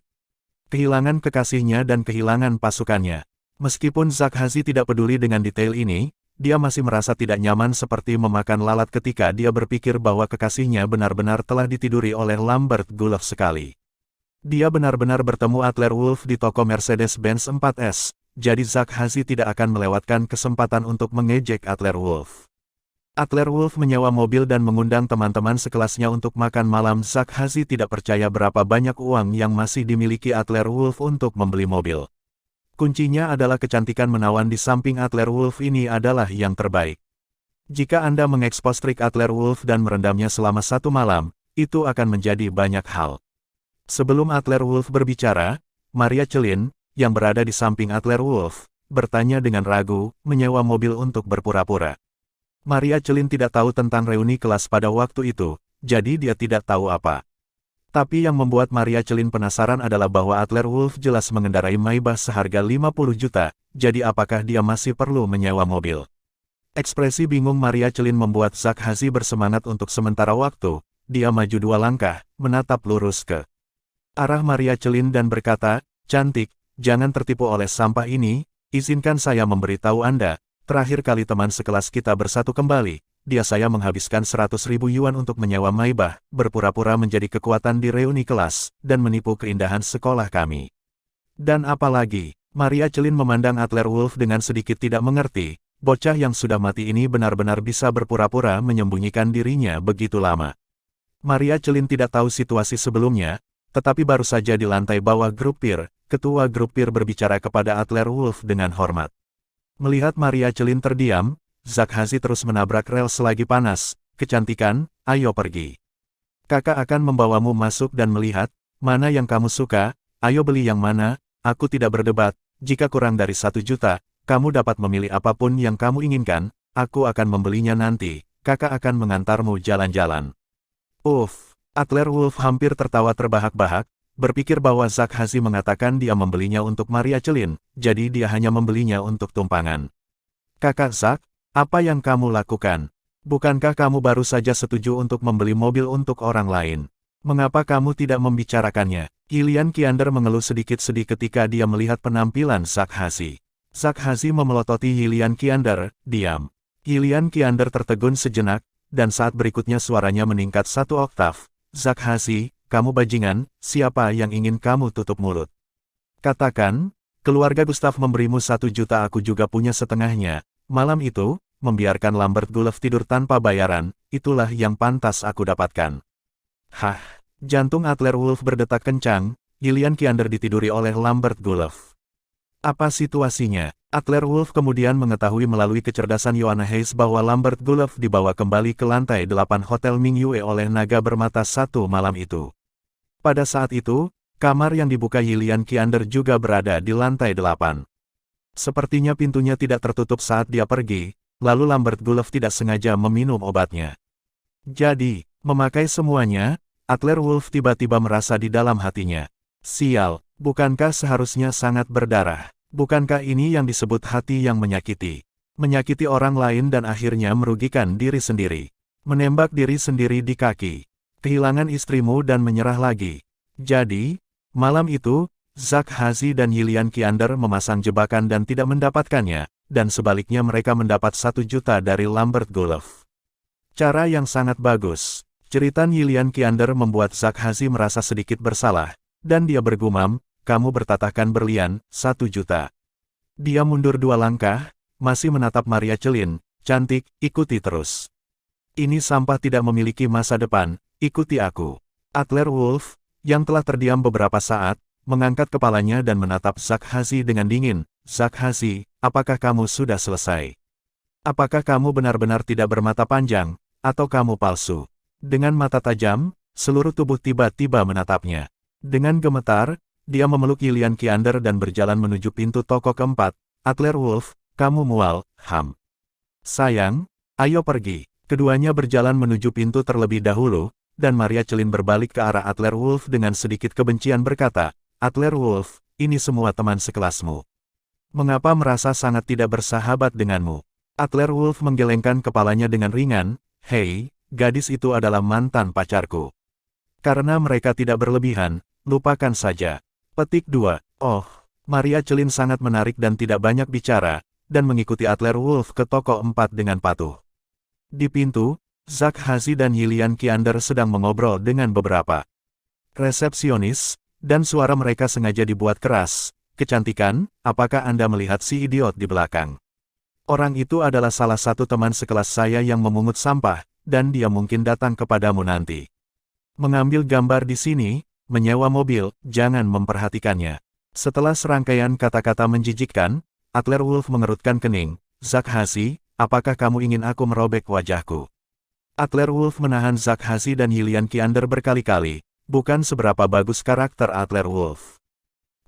Kehilangan kekasihnya dan kehilangan pasukannya. Meskipun Zhak Hazi tidak peduli dengan detail ini, dia masih merasa tidak nyaman seperti memakan lalat ketika dia berpikir bahwa kekasihnya benar-benar telah ditiduri oleh Lambert Gulov sekali. Dia benar-benar bertemu Adler Wolf di toko Mercedes-Benz 4S, jadi Zhak Hazi tidak akan melewatkan kesempatan untuk mengejek Adler Wolf. Adler Wolf menyewa mobil dan mengundang teman-teman sekelasnya untuk makan malam. Zhak Hazi tidak percaya berapa banyak uang yang masih dimiliki Adler Wolf untuk membeli mobil. Kuncinya adalah kecantikan menawan di samping Adler Wolf ini adalah yang terbaik. Jika Anda mengekspos trik Adler Wolf dan merendamnya selama 1 malam, itu akan menjadi banyak hal. Sebelum Adler Wolf berbicara, Maria Celine, yang berada di samping Adler Wolf, bertanya dengan ragu, menyewa mobil untuk berpura-pura. Maria Celine tidak tahu tentang reuni kelas pada waktu itu, jadi dia tidak tahu apa. Tapi yang membuat Maria Celine penasaran adalah bahwa Adler Wolf jelas mengendarai Maybach seharga 50 juta, jadi apakah dia masih perlu menyewa mobil? Ekspresi bingung Maria Celine membuat Zak Hazy bersemangat untuk sementara waktu. Dia maju 2 langkah, menatap lurus ke arah Maria Celine dan berkata, "Cantik, jangan tertipu oleh sampah ini, izinkan saya memberitahu Anda, terakhir kali teman sekelas kita bersatu kembali, saya menghabiskan 100.000 yuan untuk menyewa Maybach, berpura-pura menjadi kekuatan di reuni kelas, dan menipu keindahan sekolah kami." Dan apalagi, Maria Celine memandang Adler Wolf dengan sedikit tidak mengerti. Bocah yang sudah mati ini benar-benar bisa berpura-pura menyembunyikan dirinya begitu lama. Maria Celine tidak tahu situasi sebelumnya, tetapi baru saja di lantai bawah grup peer, ketua grup peer berbicara kepada Adler Wolf dengan hormat. Melihat Maria Celine terdiam, Zak Hazy terus menabrak rel selagi panas. "Kecantikan, ayo pergi. Kakak akan membawamu masuk dan melihat, mana yang kamu suka, ayo beli yang mana, aku tidak berdebat, jika kurang dari 1 juta, kamu dapat memilih apapun yang kamu inginkan, aku akan membelinya nanti, kakak akan mengantarmu jalan-jalan." Adler Wolf hampir tertawa terbahak-bahak, berpikir bahwa Zak Hazy mengatakan dia membelinya untuk Maria Celine, jadi dia hanya membelinya untuk tumpangan. "Kakak Zak, apa yang kamu lakukan? Bukankah kamu baru saja setuju untuk membeli mobil untuk orang lain? Mengapa kamu tidak membicarakannya?" Lilian Kiander mengeluh sedikit sedih ketika dia melihat penampilan Zak Hazy. Zak Hazy memelototi Lilian Kiander, "Diam." Lilian Kiander tertegun sejenak, dan saat berikutnya suaranya meningkat 1 oktav. "Zak Hazy, kamu bajingan, siapa yang ingin kamu tutup mulut? Katakan, keluarga Gustav memberimu 1 juta, aku juga punya setengahnya. Malam itu, membiarkan Lambert Gulov tidur tanpa bayaran, itulah yang pantas aku dapatkan." Hah, jantung Adler Wolf berdetak kencang. Lilian Kiander ditiduri oleh Lambert Gulov. Apa situasinya? Adler Wolf kemudian mengetahui melalui kecerdasan Joanna Hayes bahwa Lambert Gulov dibawa kembali ke lantai 8 Hotel Mingyue oleh naga bermata 1 malam itu. Pada saat itu, kamar yang dibuka Lilian Kiander juga berada di lantai 8. Sepertinya pintunya tidak tertutup saat dia pergi, lalu Lambert Gulov tidak sengaja meminum obatnya. Jadi, memakai semuanya, Adler Wolf tiba-tiba merasa di dalam hatinya. "Sial, bukankah seharusnya sangat berdarah? Bukankah ini yang disebut hati yang menyakiti? Menyakiti orang lain dan akhirnya merugikan diri sendiri. Menembak diri sendiri di kaki. Kehilangan istrimu dan menyerah lagi." Jadi, malam itu, Zak Hazy dan Lilian Kiander memasang jebakan dan tidak mendapatkannya, dan sebaliknya mereka mendapat 1 juta dari Lambert Gulov. Cara yang sangat bagus. Cerita Lilian Kiander membuat Zak Hazy merasa sedikit bersalah, dan dia bergumam, "Kamu bertatahkan berlian, 1 juta. Dia mundur 2 langkah, masih menatap Maria Celine. "Cantik, ikuti terus. Ini sampah tidak memiliki masa depan, ikuti aku." Adler Wolf, yang telah terdiam beberapa saat, mengangkat kepalanya dan menatap Zak Hazy dengan dingin. "Zak Hazy, apakah kamu sudah selesai? Apakah kamu benar-benar tidak bermata panjang, atau kamu palsu?" Dengan mata tajam, seluruh tubuh tiba-tiba menatapnya. Dengan gemetar, dia memeluk Lilian Kiander dan berjalan menuju pintu toko keempat. "Adler Wolf, kamu mual, sayang, ayo pergi." Keduanya berjalan menuju pintu terlebih dahulu, dan Maria Celine berbalik ke arah Adler Wolf dengan sedikit kebencian berkata, "Adler Wolf, ini semua teman sekelasmu. Mengapa merasa sangat tidak bersahabat denganmu?" Adler Wolf menggelengkan kepalanya dengan ringan. "Hei, gadis itu adalah mantan pacarku. Karena mereka tidak berlebihan, lupakan saja." Petik 2. Maria Celine sangat menarik dan tidak banyak bicara, dan mengikuti Adler Wolf ke toko 4 dengan patuh. Di pintu, Zak Hazy dan Lilian Kiander sedang mengobrol dengan beberapa resepsionis, dan suara mereka sengaja dibuat keras. "Kecantikan, apakah Anda melihat si idiot di belakang? Orang itu adalah salah satu teman sekelas saya yang memungut sampah, dan dia mungkin datang kepadamu nanti. Mengambil gambar di sini, menyewa mobil, jangan memperhatikannya." Setelah serangkaian kata-kata menjijikkan, Adler Wolf mengerutkan kening. Zak Hazi, apakah kamu ingin aku merobek wajahku? Adler Wolf menahan Zak Hazi dan Yilian Qiander berkali-kali. Bukan seberapa bagus karakter Adler Wolf.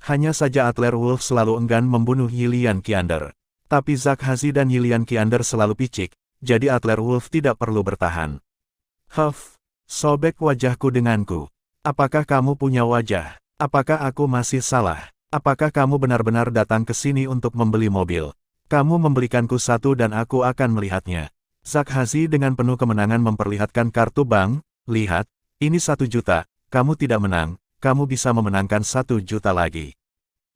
Hanya saja Adler Wolf selalu enggan membunuh Yilian Qiander. Tapi Zak Hazi dan Yilian Qiander selalu picik, jadi Adler Wolf tidak perlu bertahan. Huff, sobek wajahku denganku. Apakah kamu punya wajah? Apakah aku masih salah? Apakah kamu benar-benar datang ke sini untuk membeli mobil? Kamu membelikanku satu dan aku akan melihatnya. Zak Hazi dengan penuh kemenangan memperlihatkan kartu bank. Lihat, ini 1 juta, kamu tidak menang, kamu bisa memenangkan 1 juta lagi.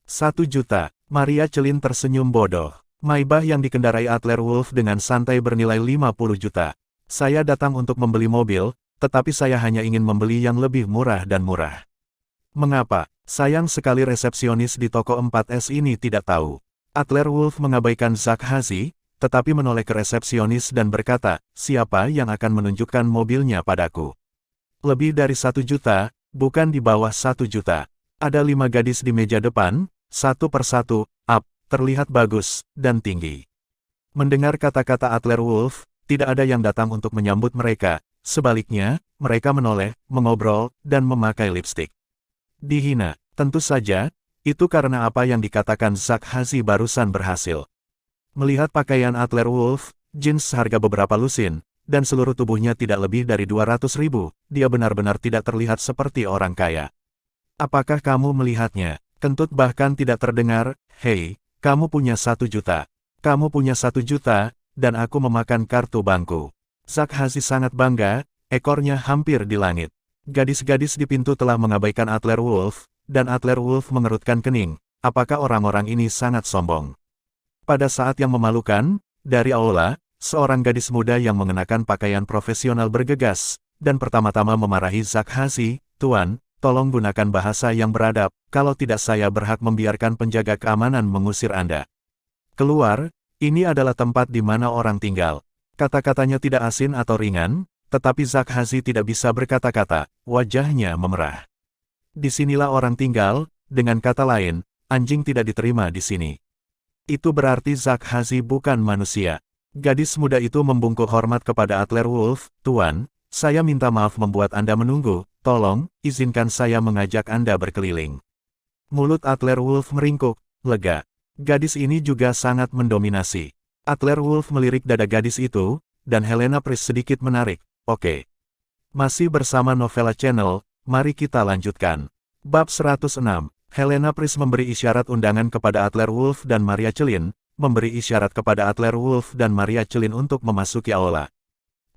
1 juta, Maria Celin tersenyum bodoh. Maybach yang dikendarai Adler Wolf dengan santai bernilai 50 juta. Saya datang untuk membeli mobil, tetapi saya hanya ingin membeli yang lebih murah dan murah. Mengapa? Sayang sekali resepsionis di toko 4S ini tidak tahu. Adler Wolf mengabaikan Zak Hazi, tetapi menoleh ke resepsionis dan berkata, siapa yang akan menunjukkan mobilnya padaku? Lebih dari 1 juta, bukan di bawah 1 juta. Ada 5 gadis di meja depan, satu persatu, terlihat bagus, dan tinggi. Mendengar kata-kata Adler Wolf, tidak ada yang datang untuk menyambut mereka, sebaliknya, mereka menoleh, mengobrol, dan memakai lipstik. Dihina, tentu saja, itu karena apa yang dikatakan Zak Hazi barusan berhasil. Melihat pakaian Adler Wolf, jeans seharga beberapa lusin, dan seluruh tubuhnya tidak lebih dari 200.000, dia benar-benar tidak terlihat seperti orang kaya. Apakah kamu melihatnya? Kentut bahkan tidak terdengar, hei, kamu punya 1 juta. Kamu punya 1 juta, dan aku memakan kartu bankku. Zak Hazi sangat bangga, ekornya hampir di langit. Gadis-gadis di pintu telah mengabaikan Adler Wolf, dan Adler Wolf mengerutkan kening. Apakah orang-orang ini sangat sombong? Pada saat yang memalukan, dari aula, seorang gadis muda yang mengenakan pakaian profesional bergegas, dan pertama-tama memarahi Zak Hazi, Tuan, tolong gunakan bahasa yang beradab, kalau tidak saya berhak membiarkan penjaga keamanan mengusir Anda. Keluar, ini adalah tempat di mana orang tinggal. Kata-katanya tidak asin atau ringan, tetapi Zak Hazi tidak bisa berkata-kata, wajahnya memerah. Disinilah orang tinggal, dengan kata lain, anjing tidak diterima di sini. Itu berarti Zak Hazi bukan manusia. Gadis muda itu membungkuk hormat kepada Adler Wolf, Tuan, saya minta maaf membuat Anda menunggu, tolong, izinkan saya mengajak Anda berkeliling. Mulut Adler Wolf meringkuk, lega. Gadis ini juga sangat mendominasi. Adler Wolf melirik dada gadis itu, dan Helena Pris sedikit menarik, oke. Masih bersama Novella Channel, mari kita lanjutkan. Bab 106, Helena Pris memberi isyarat undangan kepada Adler Wolf dan Maria Celin, memberi isyarat kepada Adler Wolf dan Maria Celin untuk memasuki aula.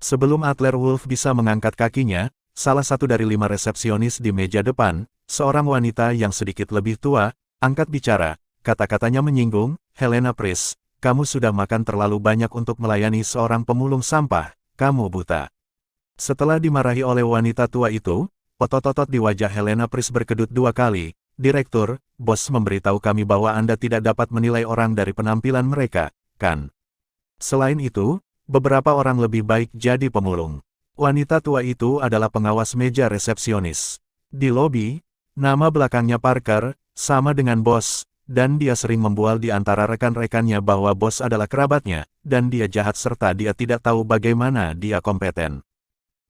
Sebelum Adler Wolf bisa mengangkat kakinya, salah satu dari 5 resepsionis di meja depan, seorang wanita yang sedikit lebih tua, angkat bicara, kata-katanya menyinggung, Helena Pris, kamu sudah makan terlalu banyak untuk melayani seorang pemulung sampah, kamu buta. Setelah dimarahi oleh wanita tua itu, otot-otot di wajah Helena Pris berkedut 2 kali. Direktur, bos memberitahu kami bahwa Anda tidak dapat menilai orang dari penampilan mereka, kan? Selain itu, beberapa orang lebih baik jadi pemulung. Wanita tua itu adalah pengawas meja resepsionis. Di lobi, nama belakangnya Parker, sama dengan bos, dan dia sering membual di antara rekan-rekannya bahwa bos adalah kerabatnya, dan dia jahat serta dia tidak tahu bagaimana dia kompeten.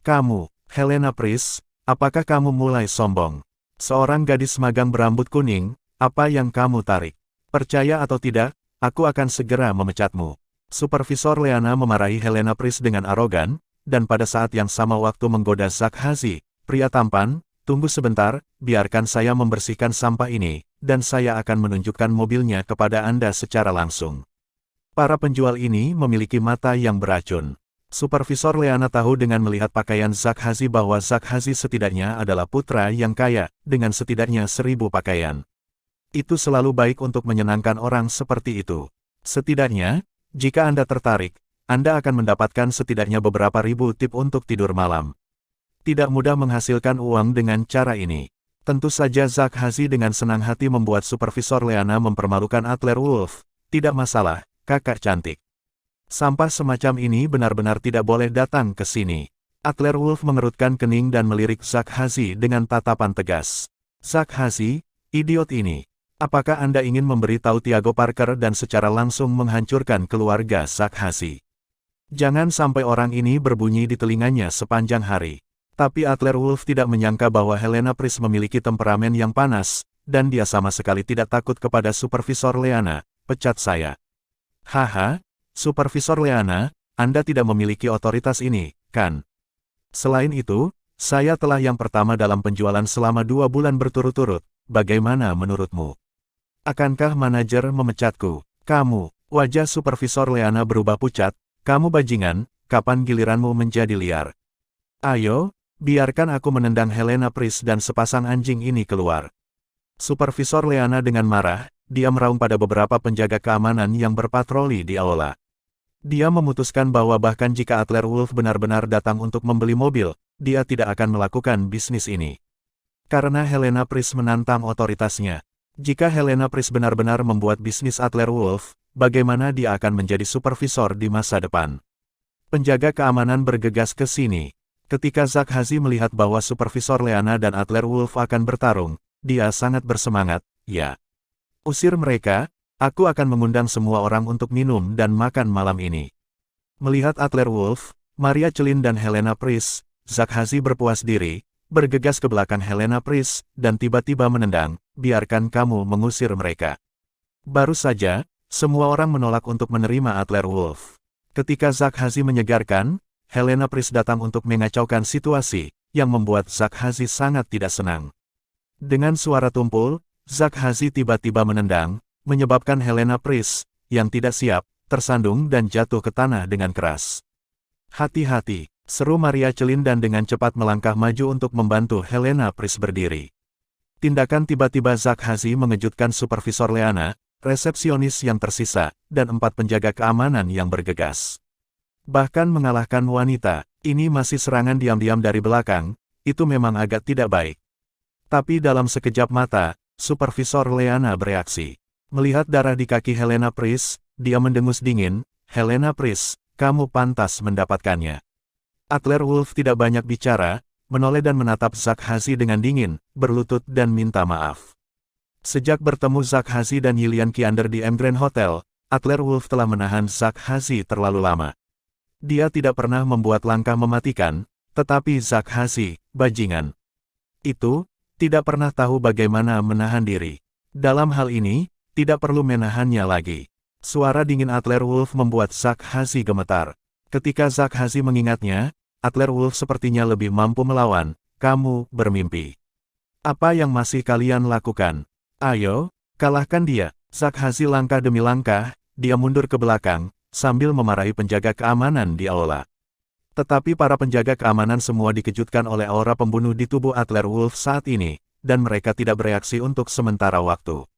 Kamu, Helena Pris, apakah kamu mulai sombong? Seorang gadis magang berambut kuning, apa yang kamu tarik? Percaya atau tidak, aku akan segera memecatmu. Supervisor Leana memarahi Helena Pris dengan arogan, dan pada saat yang sama waktu menggoda Zak Hazi, pria tampan, tunggu sebentar, biarkan saya membersihkan sampah ini, dan saya akan menunjukkan mobilnya kepada Anda secara langsung. Para penjual ini memiliki mata yang beracun. Supervisor Leana tahu dengan melihat pakaian Zak Hazi bahwa Zak Hazi setidaknya adalah putra yang kaya, dengan setidaknya 1000 pakaian. Itu selalu baik untuk menyenangkan orang seperti itu. Setidaknya, jika Anda tertarik, Anda akan mendapatkan setidaknya beberapa ribu tip untuk tidur malam. Tidak mudah menghasilkan uang dengan cara ini. Tentu saja Zak Hazi dengan senang hati membuat Supervisor Leana mempermalukan Adler Wolf. Tidak masalah, kakak cantik. Sampah semacam ini benar-benar tidak boleh datang ke sini. Adler Wolf mengerutkan kening dan melirik Zak Hazi dengan tatapan tegas. Zak Hazi, idiot ini. Apakah Anda ingin memberitahu Tiago Parker dan secara langsung menghancurkan keluarga Zakhazi? Jangan sampai orang ini berbunyi di telinganya sepanjang hari. Tapi Adler Wolf tidak menyangka bahwa Helena Pris memiliki temperamen yang panas, dan dia sama sekali tidak takut kepada Supervisor Leana. Pecat saya. Haha, Supervisor Leana, Anda tidak memiliki otoritas ini, kan? Selain itu, saya telah yang pertama dalam penjualan selama 2 bulan berturut-turut. Bagaimana menurutmu? Akankah manajer memecatku? Kamu, wajah Supervisor Leana berubah pucat. Kamu bajingan, kapan giliranmu menjadi liar? Ayo, biarkan aku menendang Helena Pris dan sepasang anjing ini keluar. Supervisor Leana dengan marah, dia meraung pada beberapa penjaga keamanan yang berpatroli di aula. Dia memutuskan bahwa bahkan jika Adler Wolf benar-benar datang untuk membeli mobil, dia tidak akan melakukan bisnis ini. Karena Helena Pris menantang otoritasnya. Jika Helena Pris benar-benar membuat bisnis Adler Wolf, bagaimana dia akan menjadi supervisor di masa depan? Penjaga keamanan bergegas ke sini. Ketika Zakhazi melihat bahwa Supervisor Leana dan Adler Wolf akan bertarung, dia sangat bersemangat. Ya. Usir mereka, aku akan mengundang semua orang untuk minum dan makan malam ini. Melihat Adler Wolf, Maria Celin dan Helena Pris, Zakhazi berpuas diri, bergegas ke belakang Helena Pris, dan tiba-tiba menendang, biarkan kamu mengusir mereka. Baru saja, semua orang menolak untuk menerima Adler Wolf. Ketika Zakhazi menyegarkan, Helena Pris datang untuk mengacaukan situasi, yang membuat Zakhazi sangat tidak senang. Dengan suara tumpul, Zakhazi tiba-tiba menendang, menyebabkan Helena Pris, yang tidak siap, tersandung dan jatuh ke tanah dengan keras. Hati-hati, seru Maria Celin dan dengan cepat melangkah maju untuk membantu Helena Pris berdiri. Tindakan tiba-tiba Zakhazi mengejutkan Supervisor Leana, resepsionis yang tersisa, dan 4 penjaga keamanan yang bergegas. Bahkan mengalahkan wanita, ini masih serangan diam-diam dari belakang, itu memang agak tidak baik. Tapi dalam sekejap mata, Supervisor Leana bereaksi. Melihat darah di kaki Helena Pris, dia mendengus dingin, Helena Pris, kamu pantas mendapatkannya. Adler Wolf tidak banyak bicara, menoleh dan menatap Zakhazi dengan dingin, berlutut dan minta maaf. Sejak bertemu Zakhazi dan Yilian Kiander di M Grand Hotel, Adler Wolf telah menahan Zakhazi terlalu lama. Dia tidak pernah membuat langkah mematikan, tetapi Zakhazi, bajingan itu, tidak pernah tahu bagaimana menahan diri. Dalam hal ini, tidak perlu menahannya lagi. Suara dingin Adler Wolf membuat Zakhazi gemetar. Ketika Zakhazi mengingatnya, Adler Wolf sepertinya lebih mampu melawan. Kamu bermimpi. Apa yang masih kalian lakukan? Ayo, kalahkan dia. Zakhazi langkah demi langkah, dia mundur ke belakang, sambil memarahi penjaga keamanan di aula. Tetapi para penjaga keamanan semua dikejutkan oleh aura pembunuh di tubuh Adler Wolf saat ini, dan mereka tidak bereaksi untuk sementara waktu.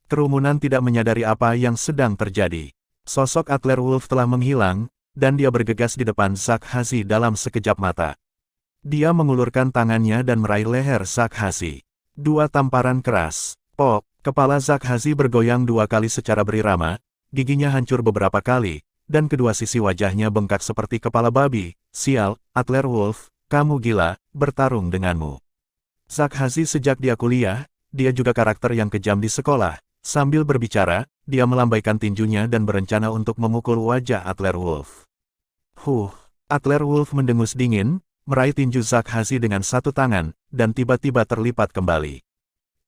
Kerumunan tidak menyadari apa yang sedang terjadi. Sosok Adler Wolf telah menghilang, dan dia bergegas di depan Zakhazi dalam sekejap mata. Dia mengulurkan tangannya dan meraih leher Zakhazi. 2 tamparan keras. Pop, kepala Zakhazi bergoyang 2 kali secara berirama, giginya hancur beberapa kali, dan kedua sisi wajahnya bengkak seperti kepala babi. Sial, Adler Wolf, kamu gila, bertarung denganmu. Zakhazi sejak dia kuliah, dia juga karakter yang kejam di sekolah. Sambil berbicara, dia melambaikan tinjunya dan berencana untuk memukul wajah Adler Wolf. Adler Wolf mendengus dingin, meraih tinju Zakhazi dengan 1 tangan, dan tiba-tiba terlipat kembali.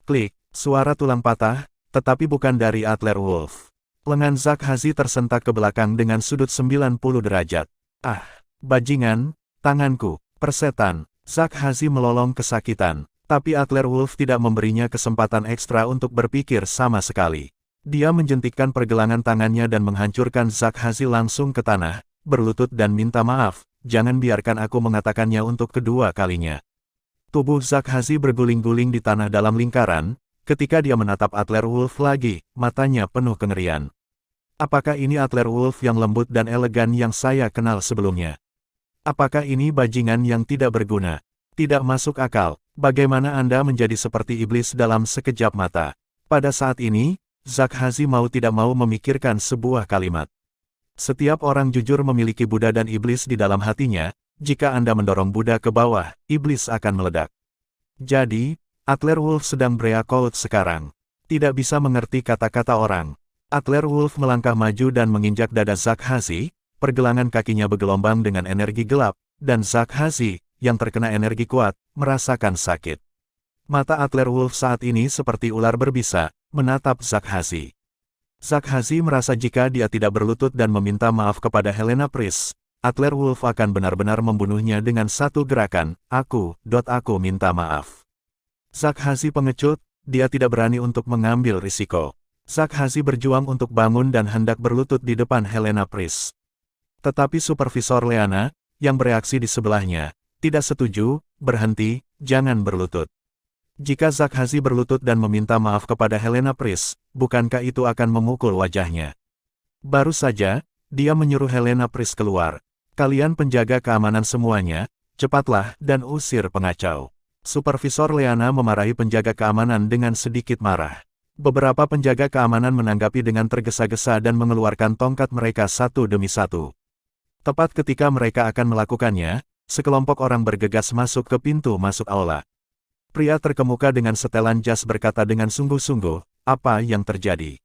Klik, suara tulang patah, tetapi bukan dari Adler Wolf. Lengan Zakhazi tersentak ke belakang dengan sudut 90 derajat. Ah, bajingan, tanganku, persetan. Zakhazi melolong kesakitan, tapi Adler Wolf tidak memberinya kesempatan ekstra untuk berpikir sama sekali. Dia menjentikkan pergelangan tangannya dan menghancurkan Zakhazi langsung ke tanah, berlutut dan minta maaf, jangan biarkan aku mengatakannya untuk kedua kalinya. Tubuh Zakhazi berguling-guling di tanah dalam lingkaran, ketika dia menatap Adler Wolf lagi, matanya penuh kengerian. Apakah ini Adler Wolf yang lembut dan elegan yang saya kenal sebelumnya? Apakah ini bajingan yang tidak berguna? Tidak masuk akal, bagaimana Anda menjadi seperti iblis dalam sekejap mata? Pada saat ini, Zakhazi mau tidak mau memikirkan sebuah kalimat. Setiap orang jujur memiliki Buddha dan iblis di dalam hatinya, jika Anda mendorong Buddha ke bawah, iblis akan meledak. Jadi, Adler Wolf sedang breakout sekarang. Tidak bisa mengerti kata-kata orang. Adler Wolf melangkah maju dan menginjak dada Zak Hazi, pergelangan kakinya bergelombang dengan energi gelap, dan Zak Hazi, yang terkena energi kuat, merasakan sakit. Mata Adler Wolf saat ini seperti ular berbisa, menatap Zak Hazi. Zak Hazi merasa jika dia tidak berlutut dan meminta maaf kepada Helena Pryce, Adler Wolf akan benar-benar membunuhnya dengan satu gerakan, aku minta maaf. Zak Hazi pengecut, dia tidak berani untuk mengambil risiko. Zak Hazi berjuang untuk bangun dan hendak berlutut di depan Helena Pryce. Tetapi Supervisor Leana, yang bereaksi di sebelahnya, tidak setuju, berhenti, jangan berlutut. Jika Zak Hazi berlutut dan meminta maaf kepada Helena Pryce, bukankah itu akan memukul wajahnya? Baru saja, dia menyuruh Helena Pryce keluar. Kalian penjaga keamanan semuanya, cepatlah dan usir pengacau. Supervisor Leana memarahi penjaga keamanan dengan sedikit marah. Beberapa penjaga keamanan menanggapi dengan tergesa-gesa dan mengeluarkan tongkat mereka satu demi satu. Tepat ketika mereka akan melakukannya, sekelompok orang bergegas masuk ke pintu masuk aula. Pria terkemuka dengan setelan jas berkata dengan sungguh-sungguh, apa yang terjadi?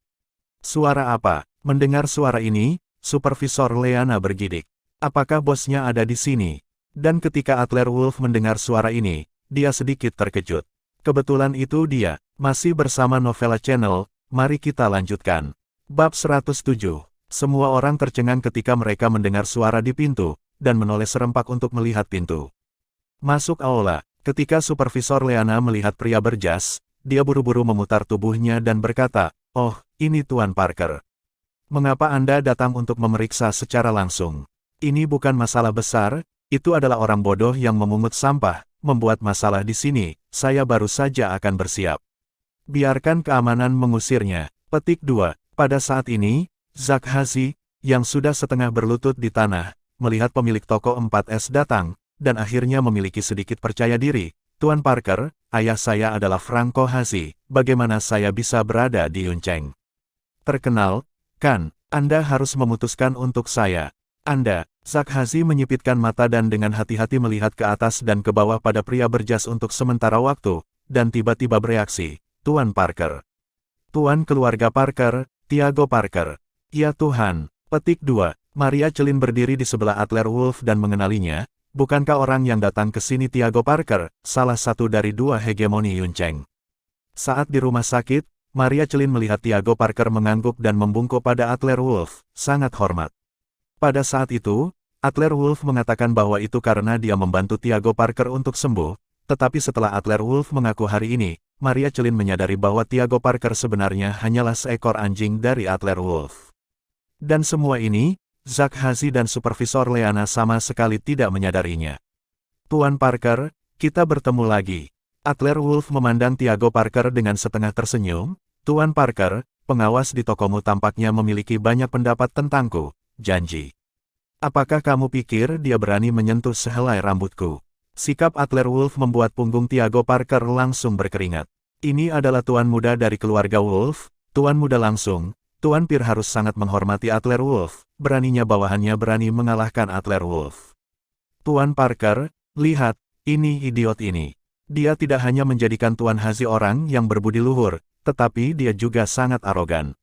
Suara apa? Mendengar suara ini, Supervisor Leana bergidik. Apakah bosnya ada di sini? Dan ketika Adler Wolf mendengar suara ini, dia sedikit terkejut. Kebetulan itu dia, masih bersama Novella Channel, mari kita lanjutkan. Bab 107. Semua orang tercengang ketika mereka mendengar suara di pintu, dan menoleh serempak untuk melihat pintu. Masuk aula. Ketika Supervisor Leana melihat pria berjas, dia buru-buru memutar tubuhnya dan berkata, oh, ini Tuan Parker. Mengapa Anda datang untuk memeriksa secara langsung? Ini bukan masalah besar, itu adalah orang bodoh yang memungut sampah, membuat masalah di sini, saya baru saja akan bersiap. Biarkan keamanan mengusirnya. Petik 2. Pada saat ini, Zak Hazi, yang sudah setengah berlutut di tanah, melihat pemilik toko 4S datang, dan akhirnya memiliki sedikit percaya diri. Tuan Parker, ayah saya adalah Franco Hazi, bagaimana saya bisa berada di Yunceng? Terkenal, kan? Anda harus memutuskan untuk saya. Anda, Zak Hazi menyipitkan mata dan dengan hati-hati melihat ke atas dan ke bawah pada pria berjas untuk sementara waktu, dan tiba-tiba bereaksi, Tuan Parker. Tuan keluarga Parker, Tiago Parker. Ya Tuhan. Petik 2. Maria Celine berdiri di sebelah Adler Wolf dan mengenalinya. Bukankah orang yang datang ke sini Tiago Parker, salah satu dari dua hegemoni Yunceng? Saat di rumah sakit, Maria Celine melihat Tiago Parker mengangguk dan membungkuk pada Adler Wolf, sangat hormat. Pada saat itu, Adler Wolf mengatakan bahwa itu karena dia membantu Tiago Parker untuk sembuh, tetapi setelah Adler Wolf mengaku hari ini, Maria Celine menyadari bahwa Tiago Parker sebenarnya hanyalah seekor anjing dari Adler Wolf. Dan semua ini, Zak Hazi dan Supervisor Leana sama sekali tidak menyadarinya. Tuan Parker, kita bertemu lagi. Adler Wolf memandang Tiago Parker dengan setengah tersenyum. Tuan Parker, pengawas di tokomu tampaknya memiliki banyak pendapat tentangku, janji. Apakah kamu pikir dia berani menyentuh sehelai rambutku? Sikap Adler Wolf membuat punggung Tiago Parker langsung berkeringat. Ini adalah tuan muda dari keluarga Wolf, tuan muda langsung. Tuan Pir harus sangat menghormati Adler Wolf, beraninya bawahannya berani mengalahkan Adler Wolf. Tuan Parker, lihat, ini idiot ini. Dia tidak hanya menjadikan Tuan Hazi orang yang berbudi luhur, tetapi dia juga sangat arogan.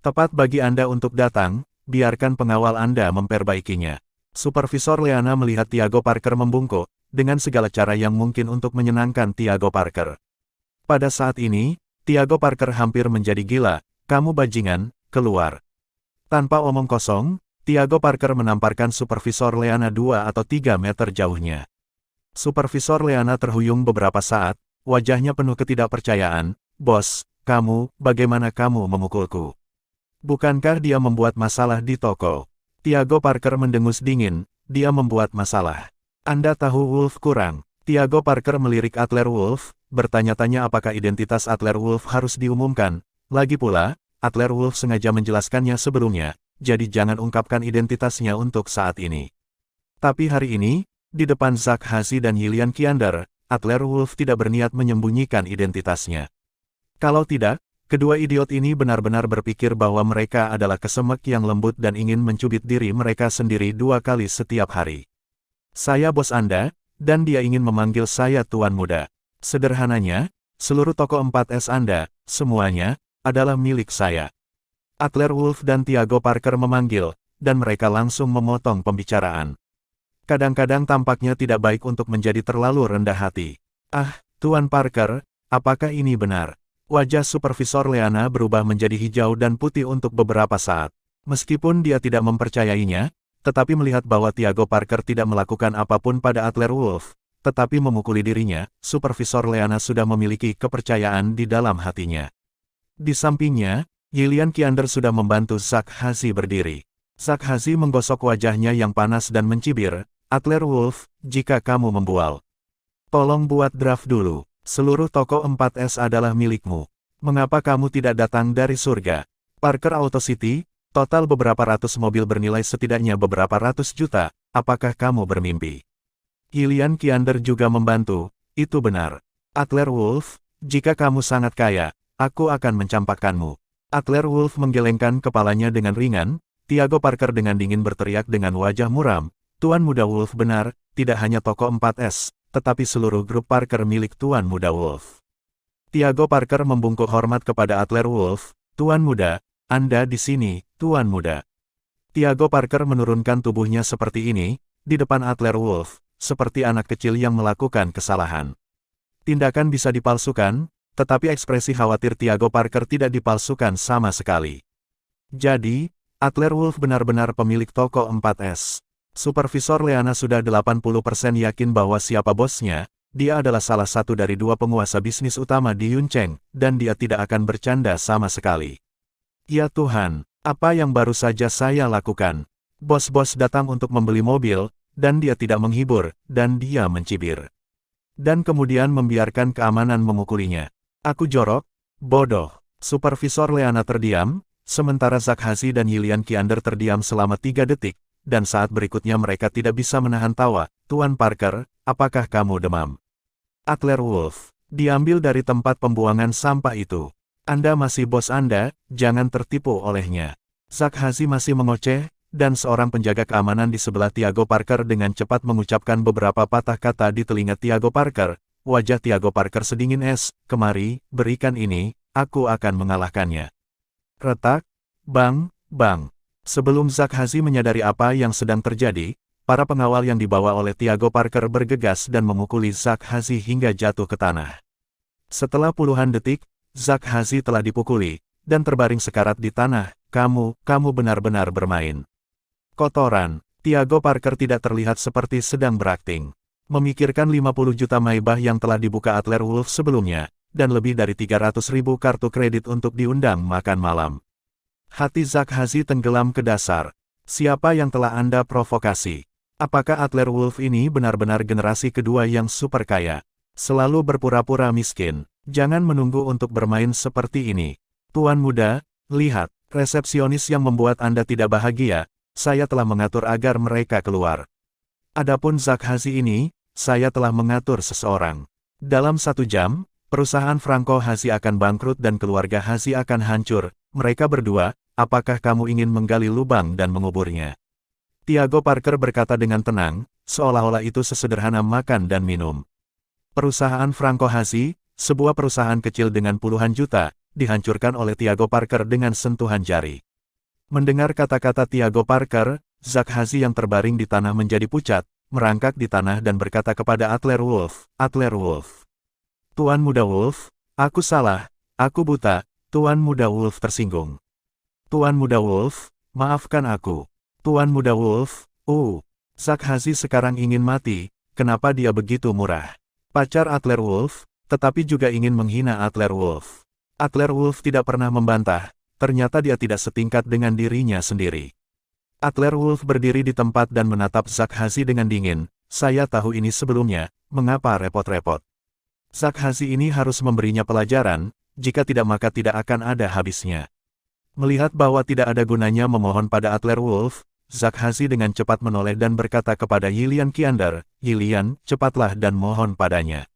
Tepat bagi Anda untuk datang, biarkan pengawal Anda memperbaikinya. Supervisor Leana melihat Tiago Parker membungkuk, dengan segala cara yang mungkin untuk menyenangkan Tiago Parker. Pada saat ini, Tiago Parker hampir menjadi gila. Kamu bajingan, keluar. Tanpa omong kosong, Tiago Parker menamparkan Supervisor Leana 2 atau 3 meter jauhnya. Supervisor Leana terhuyung beberapa saat, wajahnya penuh ketidakpercayaan. Bos, kamu, bagaimana kamu memukulku? Bukankah dia membuat masalah di toko? Tiago Parker mendengus dingin, dia membuat masalah. Anda tahu Wolf kurang. Tiago Parker melirik Adler Wolf, bertanya-tanya apakah identitas Adler Wolf harus diumumkan. Lagi pula, Adler Wolf sengaja menjelaskannya sebelumnya, jadi jangan ungkapkan identitasnya untuk saat ini. Tapi hari ini, di depan Zak Hazi dan Yilian Kiander, Adler Wolf tidak berniat menyembunyikan identitasnya. Kalau tidak, kedua idiot ini benar-benar berpikir bahwa mereka adalah kesemek yang lembut dan ingin mencubit diri mereka sendiri 2 kali setiap hari. Saya bos Anda, dan dia ingin memanggil saya Tuan Muda. Sederhananya, seluruh toko 4S Anda, semuanya, adalah milik saya. Adler Wolf dan Tiago Parker memanggil, dan mereka langsung memotong pembicaraan. Kadang-kadang tampaknya tidak baik untuk menjadi terlalu rendah hati. Ah, Tuan Parker, apakah ini benar? Wajah Supervisor Leana berubah menjadi hijau dan putih untuk beberapa saat. Meskipun dia tidak mempercayainya, tetapi melihat bahwa Tiago Parker tidak melakukan apapun pada Adler Wolf, tetapi memukuli dirinya, Supervisor Leana sudah memiliki kepercayaan di dalam hatinya. Di sampingnya, Yilian Kiander sudah membantu Zak Hazi berdiri. Zak Hazi menggosok wajahnya yang panas dan mencibir, Adler Wolf, jika kamu membual, tolong buat draft dulu. Seluruh toko 4S adalah milikmu. Mengapa kamu tidak datang dari surga? Parker Auto City, total beberapa ratus mobil bernilai setidaknya beberapa ratus juta, apakah kamu bermimpi? Yilian Kiander juga membantu, itu benar. Adler Wolf, jika kamu sangat kaya, aku akan mencampakkanmu. Adler Wolf menggelengkan kepalanya dengan ringan, Tiago Parker dengan dingin berteriak dengan wajah muram, Tuan Muda Wolf benar, tidak hanya toko 4S, tetapi seluruh grup Parker milik Tuan Muda Wolf. Tiago Parker membungkuk hormat kepada Adler Wolf, Tuan Muda, Anda di sini, Tuan Muda. Tiago Parker menurunkan tubuhnya seperti ini, di depan Adler Wolf, seperti anak kecil yang melakukan kesalahan. Tindakan bisa dipalsukan, tetapi ekspresi khawatir Tiago Parker tidak dipalsukan sama sekali. Jadi, Adler Wolf benar-benar pemilik toko 4S. Supervisor Leana sudah 80% yakin bahwa siapa bosnya, dia adalah salah satu dari dua penguasa bisnis utama di Yuncheng, dan dia tidak akan bercanda sama sekali. Ya Tuhan, apa yang baru saja saya lakukan? Bos-bos datang untuk membeli mobil, dan dia tidak menghibur, dan dia mencibir. Dan kemudian membiarkan keamanan memukulinya. Aku jorok, bodoh. Supervisor Leana terdiam, sementara Zak Hazi dan Yilian Kiander terdiam selama 3 detik. Dan saat berikutnya mereka tidak bisa menahan tawa, Tuan Parker, apakah kamu demam? Adler Wolf, diambil dari tempat pembuangan sampah itu. Anda masih bos Anda, jangan tertipu olehnya. Zak Hazi masih mengoceh, dan seorang penjaga keamanan di sebelah Tiago Parker dengan cepat mengucapkan beberapa patah kata di telinga Tiago Parker. Wajah Tiago Parker sedingin es, kemari, berikan ini, aku akan mengalahkannya. Retak, bang, bang. Sebelum Zak Hazi menyadari apa yang sedang terjadi, para pengawal yang dibawa oleh Tiago Parker bergegas dan memukuli Zak Hazi hingga jatuh ke tanah. Setelah puluhan detik, Zak Hazi telah dipukuli, dan terbaring sekarat di tanah. Kamu benar-benar bermain. Kotoran, Tiago Parker tidak terlihat seperti sedang berakting. Memikirkan 50 juta Maybach yang telah dibuka Adler Wolf sebelumnya, dan lebih dari 300.000 kartu kredit untuk diundang makan malam. Hati Zak Hazi tenggelam ke dasar. Siapa yang telah Anda provokasi? Apakah Adler Wolf ini benar-benar generasi kedua yang super kaya? Selalu berpura-pura miskin. Jangan menunggu untuk bermain seperti ini. Tuan Muda, lihat, resepsionis yang membuat Anda tidak bahagia, saya telah mengatur agar mereka keluar. Adapun Zak Hazi ini, saya telah mengatur seseorang. Dalam 1 jam, perusahaan Franco Hazi akan bangkrut dan keluarga Hazi akan hancur. Mereka berdua, apakah kamu ingin menggali lubang dan menguburnya? Tiago Parker berkata dengan tenang, seolah-olah itu sesederhana makan dan minum. Perusahaan Franco Hazi, sebuah perusahaan kecil dengan puluhan juta, dihancurkan oleh Tiago Parker dengan sentuhan jari. Mendengar kata-kata Tiago Parker, Zak Hazi yang terbaring di tanah menjadi pucat, merangkak di tanah dan berkata kepada Adler Wolf, Adler Wolf. Tuan Muda Wolf, aku salah, aku buta. Tuan Muda Wolf tersinggung. Tuan Muda Wolf, maafkan aku. Tuan Muda Wolf, Zak Hazi sekarang ingin mati, kenapa dia begitu murah? Pacar Adler Wolf, tetapi juga ingin menghina Adler Wolf. Adler Wolf tidak pernah membantah, ternyata dia tidak setingkat dengan dirinya sendiri. Adler Wolf berdiri di tempat dan menatap Zak Hazi dengan dingin, saya tahu ini sebelumnya, mengapa repot-repot? Zak Hazi ini harus memberinya pelajaran, jika tidak maka tidak akan ada habisnya. Melihat bahwa tidak ada gunanya memohon pada Adler Wolf, Zak Hazi dengan cepat menoleh dan berkata kepada Yilian Kiander, Yilian, cepatlah dan mohon padanya.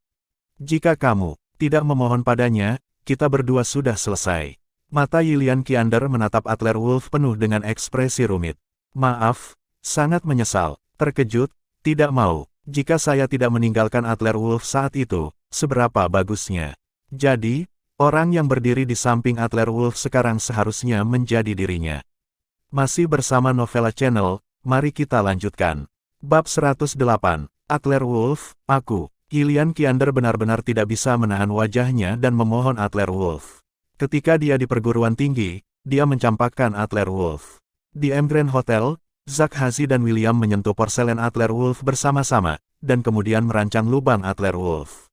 Jika kamu tidak memohon padanya, kita berdua sudah selesai. Mata Yilian Kiander menatap Adler Wolf penuh dengan ekspresi rumit. Maaf, sangat menyesal, terkejut, tidak mau. Jika saya tidak meninggalkan Adler Wolf saat itu, seberapa bagusnya. Jadi, Orang yang berdiri di samping Adler Wolf sekarang seharusnya menjadi dirinya. Masih bersama Novella Channel, mari kita lanjutkan. Bab 108, Adler Wolf, aku. Gillian Kiander benar-benar tidak bisa menahan wajahnya dan memohon Adler Wolf. Ketika dia di perguruan tinggi, dia mencampakkan Adler Wolf. Di M Grand Hotel, Zack Hazy dan William menyentuh porselen Adler Wolf bersama-sama, dan kemudian merancang lubang Adler Wolf.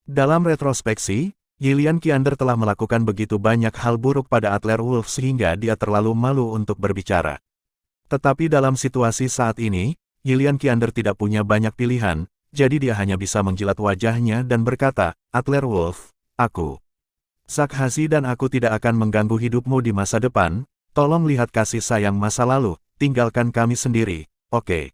Dalam retrospeksi, Gillian Kiander telah melakukan begitu banyak hal buruk pada Adler Wolf sehingga dia terlalu malu untuk berbicara. Tetapi dalam situasi saat ini, Gillian Kiander tidak punya banyak pilihan, jadi dia hanya bisa menjilat wajahnya dan berkata, Adler Wolf, aku. Zack Hazy dan aku tidak akan mengganggu hidupmu di masa depan, tolong lihat kasih sayang masa lalu, tinggalkan kami sendiri, oke.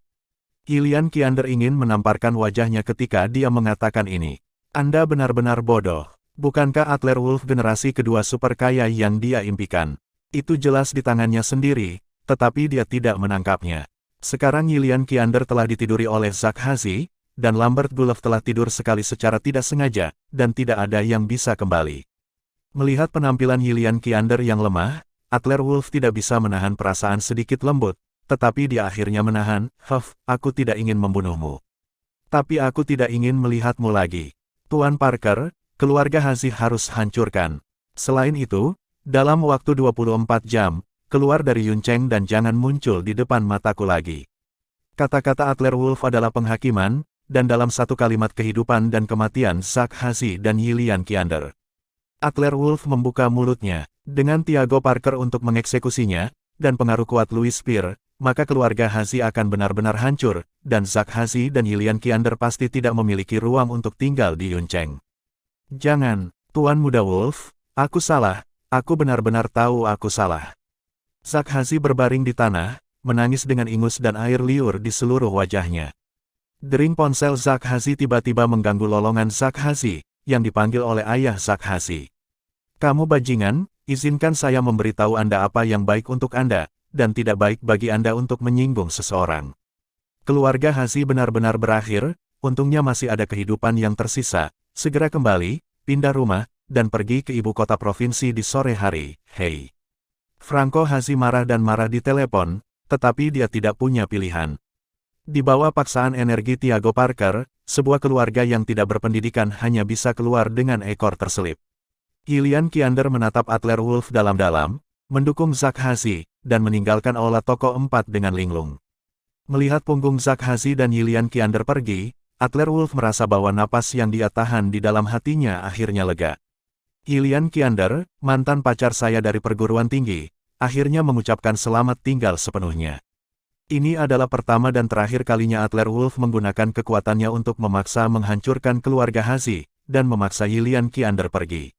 Gillian Kiander ingin menamparkan wajahnya ketika dia mengatakan ini. Anda benar-benar bodoh. Bukankah Adler Wolf generasi kedua super kaya yang dia impikan? Itu jelas di tangannya sendiri, tetapi dia tidak menangkapnya. Sekarang Gillian Kiander telah ditiduri oleh Zack Hazy, dan Lambert Gulov telah tidur sekali secara tidak sengaja, dan tidak ada yang bisa kembali. Melihat penampilan Gillian Kiander yang lemah, Adler Wolf tidak bisa menahan perasaan sedikit lembut, tetapi dia akhirnya menahan, aku tidak ingin membunuhmu. Tapi aku tidak ingin melihatmu lagi. Tuan Parker, keluarga Hazy harus hancurkan. Selain itu, dalam waktu 24 jam, keluar dari Yuncheng dan jangan muncul di depan mataku lagi. Kata-kata Adler Wolf adalah penghakiman, dan dalam satu kalimat kehidupan dan kematian Zack Hazy dan Gillian Kiander. Adler Wolf membuka mulutnya, dengan Tiago Parker untuk mengeksekusinya, dan pengaruh kuat Louis Spear, maka keluarga Hazy akan benar-benar hancur, dan Zack Hazy dan Gillian Kiander pasti tidak memiliki ruang untuk tinggal di Yuncheng. Jangan, Tuan Muda Wolf, aku salah, aku benar-benar tahu aku salah. Zack Hazy berbaring di tanah, menangis dengan ingus dan air liur di seluruh wajahnya. Dering ponsel Zack Hazy tiba-tiba mengganggu lolongan Zack Hazy, yang dipanggil oleh ayah Zack Hazy. Kamu bajingan, izinkan saya memberitahu Anda apa yang baik untuk Anda, dan tidak baik bagi Anda untuk menyinggung seseorang. Keluarga Hazy benar-benar berakhir, untungnya masih ada kehidupan yang tersisa, segera kembali, pindah rumah, dan pergi ke ibu kota provinsi di sore hari, hei. Franco Hazy marah dan marah di telepon, tetapi dia tidak punya pilihan. Di bawah paksaan energi Tiago Parker, sebuah keluarga yang tidak berpendidikan hanya bisa keluar dengan ekor terselip. Gillian Kiander menatap Adler Wolf dalam-dalam, mendukung Zack Hazy, dan meninggalkan aula toko 4 dengan linglung. Melihat punggung Zack Hazy dan Gillian Kiander pergi, Adler Wolf merasa bahwa napas yang dia tahan di dalam hatinya akhirnya lega. Gillian Kiander, mantan pacar saya dari perguruan tinggi, akhirnya mengucapkan selamat tinggal sepenuhnya. Ini adalah pertama dan terakhir kalinya Adler Wolf menggunakan kekuatannya untuk memaksa menghancurkan keluarga Hazy, dan memaksa Gillian Kiander pergi.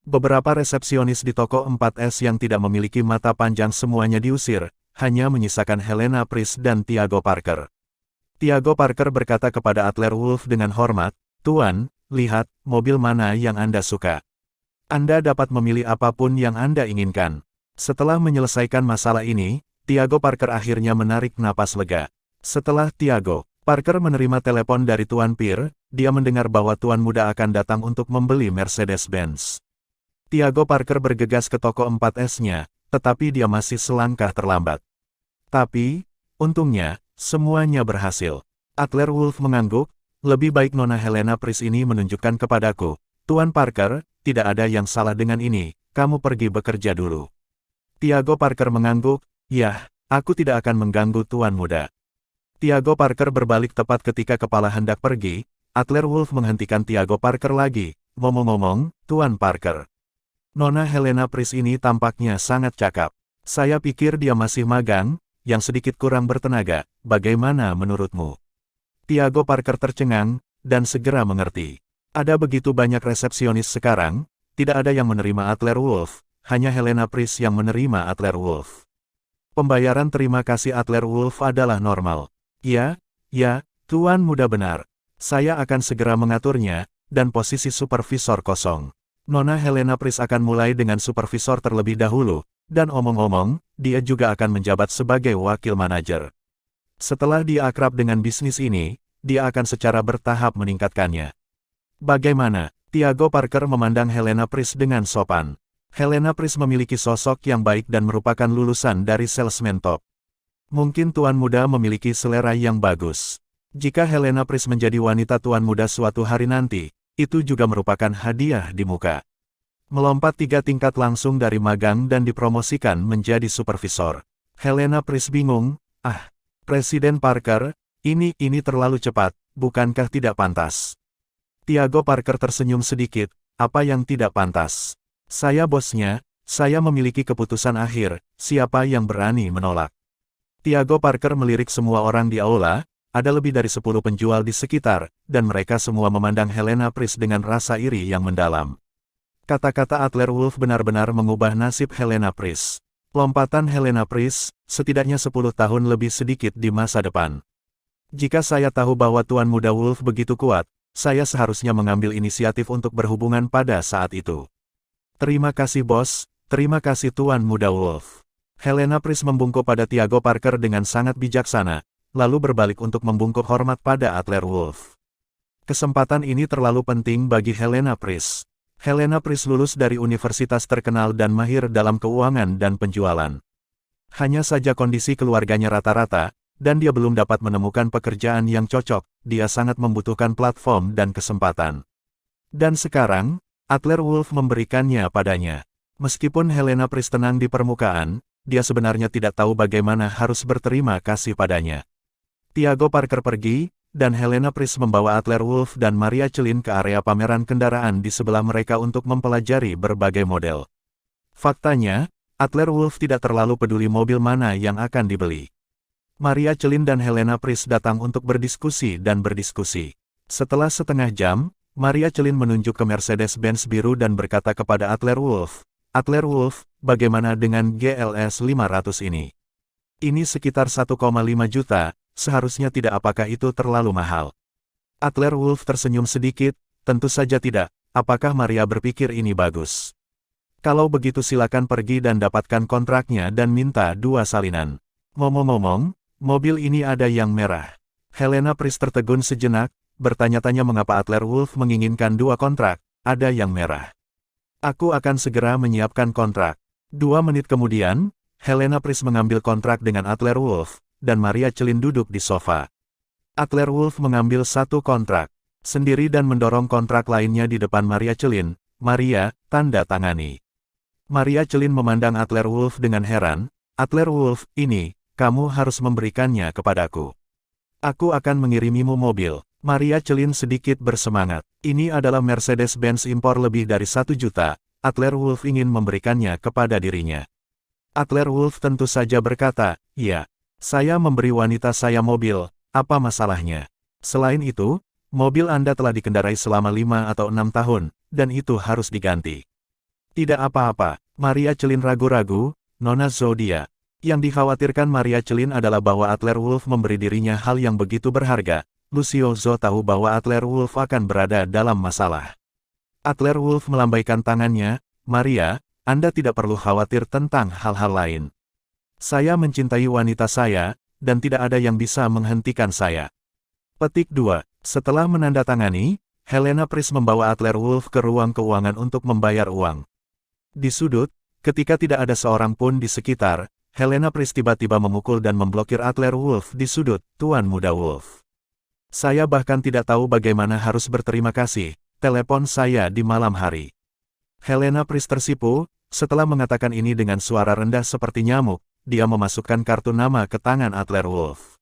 Beberapa resepsionis di toko 4S yang tidak memiliki mata panjang semuanya diusir, hanya menyisakan Helena Priest dan Tiago Parker. Tiago Parker berkata kepada Adler Wolf dengan hormat, Tuan, lihat, mobil mana yang Anda suka. Anda dapat memilih apapun yang Anda inginkan. Setelah menyelesaikan masalah ini, Tiago Parker akhirnya menarik napas lega. Setelah Tiago Parker menerima telepon dari Tuan Pierre, dia mendengar bahwa Tuan Muda akan datang untuk membeli Mercedes-Benz. Tiago Parker bergegas ke toko 4S-nya, tetapi dia masih selangkah terlambat. Tapi, untungnya, semuanya berhasil. Adler Wolf mengangguk, lebih baik Nona Helena Priest ini menunjukkan kepadaku, Tuan Parker, tidak ada yang salah dengan ini, kamu pergi bekerja dulu. Tiago Parker mengangguk, yah, aku tidak akan mengganggu Tuan Muda. Tiago Parker berbalik tepat ketika kepala hendak pergi, Adler Wolf menghentikan Tiago Parker lagi, ngomong-ngomong, Tuan Parker. Nona Helena Priest ini tampaknya sangat cakap. Saya pikir dia masih magang, yang sedikit kurang bertenaga, bagaimana menurutmu? Tiago Parker tercengang, dan segera mengerti. Ada begitu banyak resepsionis sekarang, tidak ada yang menerima Adler Wolf, hanya Helena Priest yang menerima Adler Wolf. Pembayaran terima kasih Adler Wolf adalah normal. Ya, Tuan Muda benar. Saya akan segera mengaturnya, dan posisi supervisor kosong. Nona Helena Priest akan mulai dengan supervisor terlebih dahulu, dan omong-omong, dia juga akan menjabat sebagai wakil manajer. Setelah dia akrab dengan bisnis ini, dia akan secara bertahap meningkatkannya. Bagaimana? Tiago Parker memandang Helena Pris dengan sopan. Helena Pris memiliki sosok yang baik dan merupakan lulusan dari salesman top. Mungkin tuan muda memiliki selera yang bagus. Jika Helena Pris menjadi wanita tuan muda suatu hari nanti, itu juga merupakan hadiah di muka. Melompat 3 tingkat langsung dari magang dan dipromosikan menjadi supervisor. Helena Pris bingung, Presiden Parker, ini terlalu cepat, bukankah tidak pantas? Tiago Parker tersenyum sedikit, apa yang tidak pantas? Saya bosnya, saya memiliki keputusan akhir, siapa yang berani menolak? Tiago Parker melirik semua orang di aula, ada lebih dari 10 penjual di sekitar, dan mereka semua memandang Helena Pris dengan rasa iri yang mendalam. Kata-kata Adler Wolf benar-benar mengubah nasib Helena Pris. Lompatan Helena Pris, setidaknya 10 tahun lebih sedikit di masa depan. Jika saya tahu bahwa Tuan Muda Wolf begitu kuat, saya seharusnya mengambil inisiatif untuk berhubungan pada saat itu. Terima kasih bos, terima kasih Tuan Muda Wolf. Helena Pris membungkuk pada Tiago Parker dengan sangat bijaksana, lalu berbalik untuk membungkuk hormat pada Adler Wolf. Kesempatan ini terlalu penting bagi Helena Pris. Helena Pris lulus dari universitas terkenal dan mahir dalam keuangan dan penjualan. Hanya saja kondisi keluarganya rata-rata, dan dia belum dapat menemukan pekerjaan yang cocok, dia sangat membutuhkan platform dan kesempatan. Dan sekarang, Adler Wolf memberikannya padanya. Meskipun Helena Pris tenang di permukaan, dia sebenarnya tidak tahu bagaimana harus berterima kasih padanya. Tiago Parker pergi, dan Helena Pris membawa Adler Wolf dan Maria Celin ke area pameran kendaraan di sebelah mereka untuk mempelajari berbagai model. Faktanya, Adler Wolf tidak terlalu peduli mobil mana yang akan dibeli. Maria Celin dan Helena Pris datang untuk berdiskusi dan berdiskusi. Setelah setengah jam, Maria Celin menunjuk ke Mercedes-Benz biru dan berkata kepada Adler Wolf, Adler Wolf, bagaimana dengan GLS 500 ini? Ini sekitar 1,5 juta, seharusnya tidak, apakah itu terlalu mahal? Adler Wolf tersenyum sedikit, tentu saja tidak, apakah Maria berpikir ini bagus? Kalau begitu silakan pergi dan dapatkan kontraknya dan minta 2 salinan. Ngomong-ngomong, mobil ini ada yang merah. Helena Pris tertegun sejenak, bertanya-tanya mengapa Adler Wolf menginginkan 2 kontrak, ada yang merah. Aku akan segera menyiapkan kontrak. 2 menit kemudian, Helena Pris mengambil kontrak dengan Adler Wolf, dan Maria Celin duduk di sofa. Adler Wolf mengambil 1 kontrak sendiri dan mendorong kontrak lainnya di depan Maria Celin. Maria, tanda tangani. Maria Celin memandang Adler Wolf dengan heran. Adler Wolf, ini, kamu harus memberikannya kepadaku. Aku akan mengirimimu mobil. Maria Celin sedikit bersemangat. Ini adalah Mercedes-Benz impor lebih dari 1 juta. Adler Wolf ingin memberikannya kepada dirinya. Adler Wolf tentu saja berkata, ya, saya memberi wanita saya mobil, apa masalahnya? Selain itu, mobil Anda telah dikendarai selama 5 atau 6 tahun, dan itu harus diganti. Tidak apa-apa, Maria Celin ragu-ragu, Nona Zodia. Yang dikhawatirkan Maria Celin adalah bahwa Adler Wolf memberi dirinya hal yang begitu berharga. Lucio Zhou tahu bahwa Adler Wolf akan berada dalam masalah. Adler Wolf melambaikan tangannya, Maria, Anda tidak perlu khawatir tentang hal-hal lain. Saya mencintai wanita saya, dan tidak ada yang bisa menghentikan saya. Petik 2. Setelah menandatangani, Helena Pris membawa Adler Wolf ke ruang keuangan untuk membayar uang. Di sudut, ketika tidak ada seorang pun di sekitar, Helena Pris tiba-tiba memukul dan memblokir Adler Wolf di sudut. Tuan Muda Wolf. Saya bahkan tidak tahu bagaimana harus berterima kasih, telepon saya di malam hari. Helena Pris tersipu, setelah mengatakan ini dengan suara rendah seperti nyamuk, dia memasukkan kartu nama ke tangan Adler Wolf.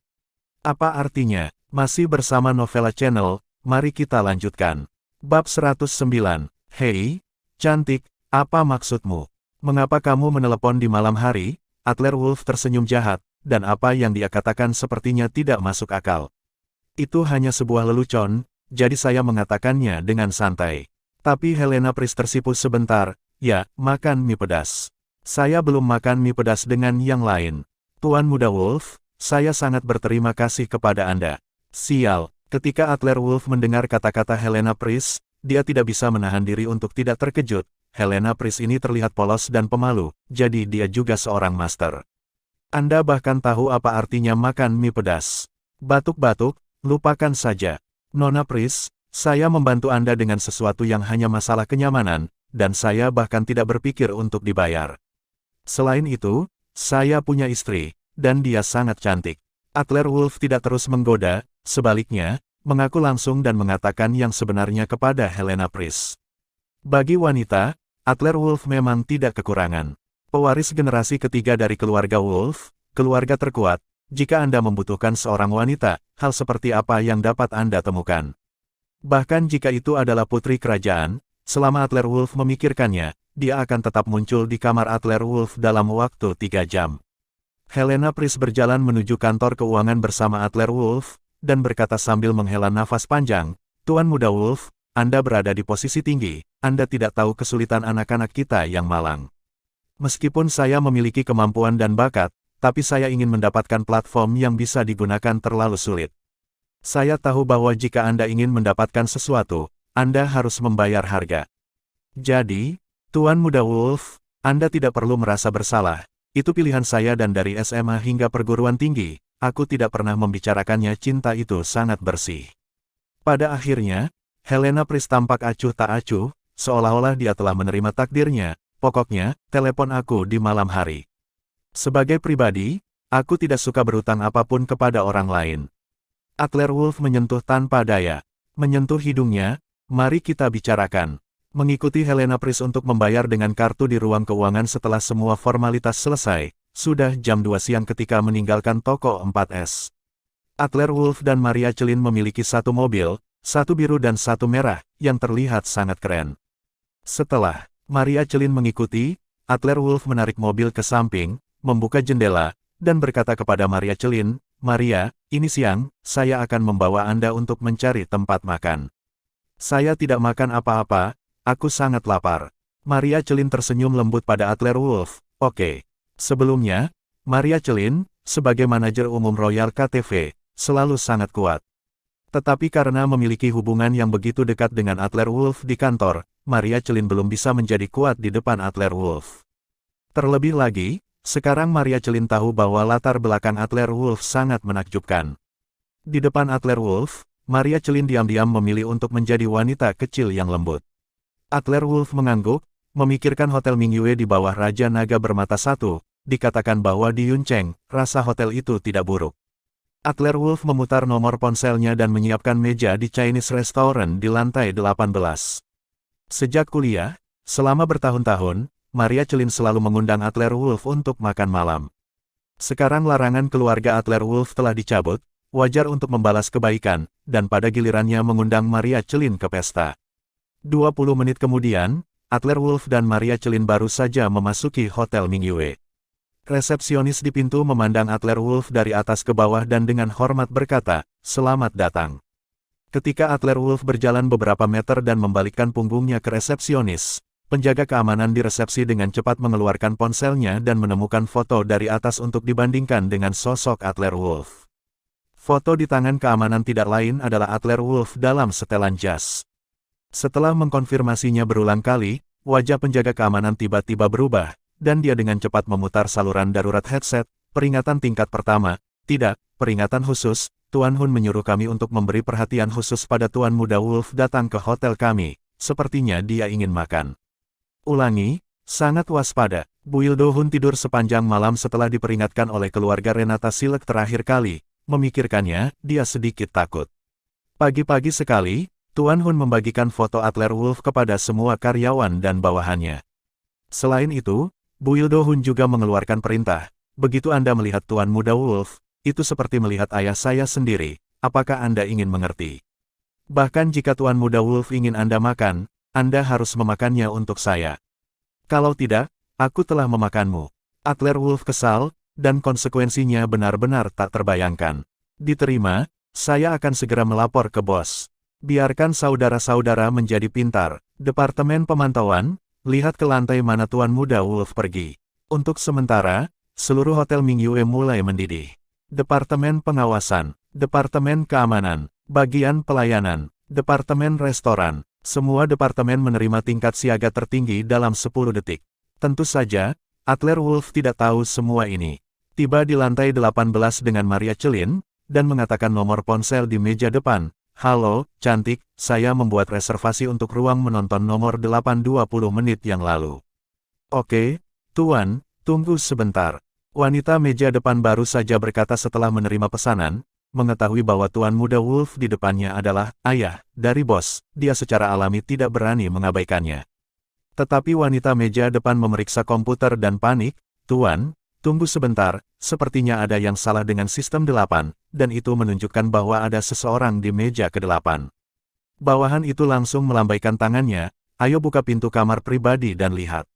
Apa artinya? Masih bersama Novella Channel, mari kita lanjutkan. Bab 109, Hei, cantik, apa maksudmu? Mengapa kamu menelepon di malam hari? Adler Wolf tersenyum jahat, dan apa yang dia katakan sepertinya tidak masuk akal. Itu hanya sebuah lelucon, jadi saya mengatakannya dengan santai. Tapi Helena Pris tersipu sebentar, ya, makan mie pedas. Saya belum makan mie pedas dengan yang lain. Tuan Muda Wolf, saya sangat berterima kasih kepada Anda. Sial, ketika Adler Wolf mendengar kata-kata Helena Pris, dia tidak bisa menahan diri untuk tidak terkejut. Helena Pris ini terlihat polos dan pemalu, jadi dia juga seorang master. Anda bahkan tahu apa artinya makan mie pedas. Batuk-batuk, lupakan saja. Nona Pris, Saya membantu Anda dengan sesuatu yang hanya masalah kenyamanan, dan saya bahkan tidak berpikir untuk dibayar. Selain itu, saya punya istri, dan dia sangat cantik. Adler Wolf tidak terus menggoda, sebaliknya, mengaku langsung dan mengatakan yang sebenarnya kepada Helena Pris. Bagi wanita, Adler Wolf memang tidak kekurangan. Pewaris generasi ketiga dari keluarga Wolf, keluarga terkuat. Jika Anda membutuhkan seorang wanita, hal seperti apa yang dapat Anda temukan? Bahkan jika itu adalah putri kerajaan, selama Adler Wolf memikirkannya, dia akan tetap muncul di kamar Adler Wolf dalam waktu 3 jam. Helena Pris berjalan menuju kantor keuangan bersama Adler Wolf, dan berkata sambil menghela nafas panjang, "Tuan Muda Wolf, Anda berada di posisi tinggi, Anda tidak tahu kesulitan anak-anak kita yang malang. Meskipun saya memiliki kemampuan dan bakat, tapi saya ingin mendapatkan platform yang bisa digunakan terlalu sulit. Saya tahu bahwa jika Anda ingin mendapatkan sesuatu, Anda harus membayar harga. Jadi, Tuan Muda Wolf, Anda tidak perlu merasa bersalah. Itu pilihan saya dan dari SMA hingga perguruan tinggi, aku tidak pernah membicarakannya. Cinta itu sangat bersih." Pada akhirnya, Helena Pris tampak acuh tak acuh, seolah-olah dia telah menerima takdirnya. "Pokoknya, telepon aku di malam hari. Sebagai pribadi, aku tidak suka berutang apapun kepada orang lain." Adler Wolf menyentuh tanpa daya. Menyentuh hidungnya, "Mari kita bicarakan." Mengikuti Helena Pris untuk membayar dengan kartu di ruang keuangan setelah semua formalitas selesai, sudah jam 2 siang ketika meninggalkan toko 4S. Adler Wolf dan Maria Celine memiliki satu mobil, satu biru dan satu merah, yang terlihat sangat keren. Setelah Maria Celine mengikuti, Adler Wolf menarik mobil ke samping, membuka jendela, dan berkata kepada Maria Celine, "Maria, ini siang, saya akan membawa Anda untuk mencari tempat makan. Saya tidak makan apa-apa, aku sangat lapar." Maria Celine tersenyum lembut pada Adler Wolf. "Oke." Sebelumnya, Maria Celine, sebagai manajer umum Royal KTV, selalu sangat kuat. Tetapi karena memiliki hubungan yang begitu dekat dengan Adler Wolf di kantor, Maria Celine belum bisa menjadi kuat di depan Adler Wolf. Terlebih lagi, sekarang Maria Celine tahu bahwa latar belakang Adler Wolf sangat menakjubkan. Di depan Adler Wolf, Maria Celine diam-diam memilih untuk menjadi wanita kecil yang lembut. Adler Wolf mengangguk, memikirkan Hotel Mingyue di bawah Raja Naga Bermata Satu, dikatakan bahwa di Yuncheng, rasa hotel itu tidak buruk. Adler Wolf memutar nomor ponselnya dan menyiapkan meja di Chinese Restaurant di lantai 18. Sejak kuliah, selama bertahun-tahun, Maria Celine selalu mengundang Adler Wolf untuk makan malam. Sekarang larangan keluarga Adler Wolf telah dicabut, wajar untuk membalas kebaikan, dan pada gilirannya mengundang Maria Celine ke pesta. 20 menit kemudian, Adler Wolf dan Maria Celine baru saja memasuki Hotel Mingyue. Resepsionis di pintu memandang Adler Wolf dari atas ke bawah dan dengan hormat berkata, "Selamat datang." Ketika Adler Wolf berjalan beberapa meter dan membalikkan punggungnya ke resepsionis, penjaga keamanan di resepsi dengan cepat mengeluarkan ponselnya dan menemukan foto dari atas untuk dibandingkan dengan sosok Adler Wolf. Foto di tangan keamanan tidak lain adalah Adler Wolf dalam setelan jas. Setelah mengkonfirmasinya berulang kali, wajah penjaga keamanan tiba-tiba berubah, dan dia dengan cepat memutar saluran darurat headset. "Peringatan tingkat pertama, tidak, peringatan khusus. Tuan Hun menyuruh kami untuk memberi perhatian khusus pada Tuan Muda Wolf datang ke hotel kami, sepertinya dia ingin makan." Ulangi, sangat waspada. Buil Do Hun tidur sepanjang malam setelah diperingatkan oleh keluarga Renata Silek terakhir kali. Memikirkannya, dia sedikit takut. Pagi-pagi sekali, Tuan Hun membagikan foto Adler Wolf kepada semua karyawan dan bawahannya. Selain itu, Buil Do Hun juga mengeluarkan perintah. "Begitu Anda melihat Tuan Muda Wolf, itu seperti melihat ayah saya sendiri. Apakah Anda ingin mengerti? Bahkan jika Tuan Muda Wolf ingin Anda makan, Anda harus memakannya untuk saya. Kalau tidak, aku telah memakanmu." Adler Wolf kesal, dan konsekuensinya benar-benar tak terbayangkan. "Diterima, saya akan segera melapor ke bos. Biarkan saudara-saudara menjadi pintar." Departemen Pemantauan, lihat ke lantai mana Tuan Muda Wolf pergi. Untuk sementara, seluruh Hotel Mingyue mulai mendidih. Departemen Pengawasan, Departemen Keamanan, Bagian Pelayanan, Departemen Restoran, semua departemen menerima tingkat siaga tertinggi dalam 10 detik. Tentu saja, Adler Wolf tidak tahu semua ini. Tiba di lantai 18 dengan Maria Celine, dan mengatakan nomor ponsel di meja depan, Halo, cantik, saya membuat reservasi untuk ruang menonton nomor 8 20 menit yang lalu. Oke, Tuan, tunggu sebentar. Wanita meja depan baru saja berkata setelah menerima pesanan, mengetahui bahwa Tuan Muda Wolf di depannya adalah ayah dari bos, dia secara alami tidak berani mengabaikannya. Tetapi wanita meja depan memeriksa komputer dan panik, Tuan, tunggu sebentar, sepertinya ada yang salah dengan sistem 8, dan itu menunjukkan bahwa ada seseorang di meja ke-8. Bawahan itu langsung melambaikan tangannya, ayo buka pintu kamar pribadi dan lihat.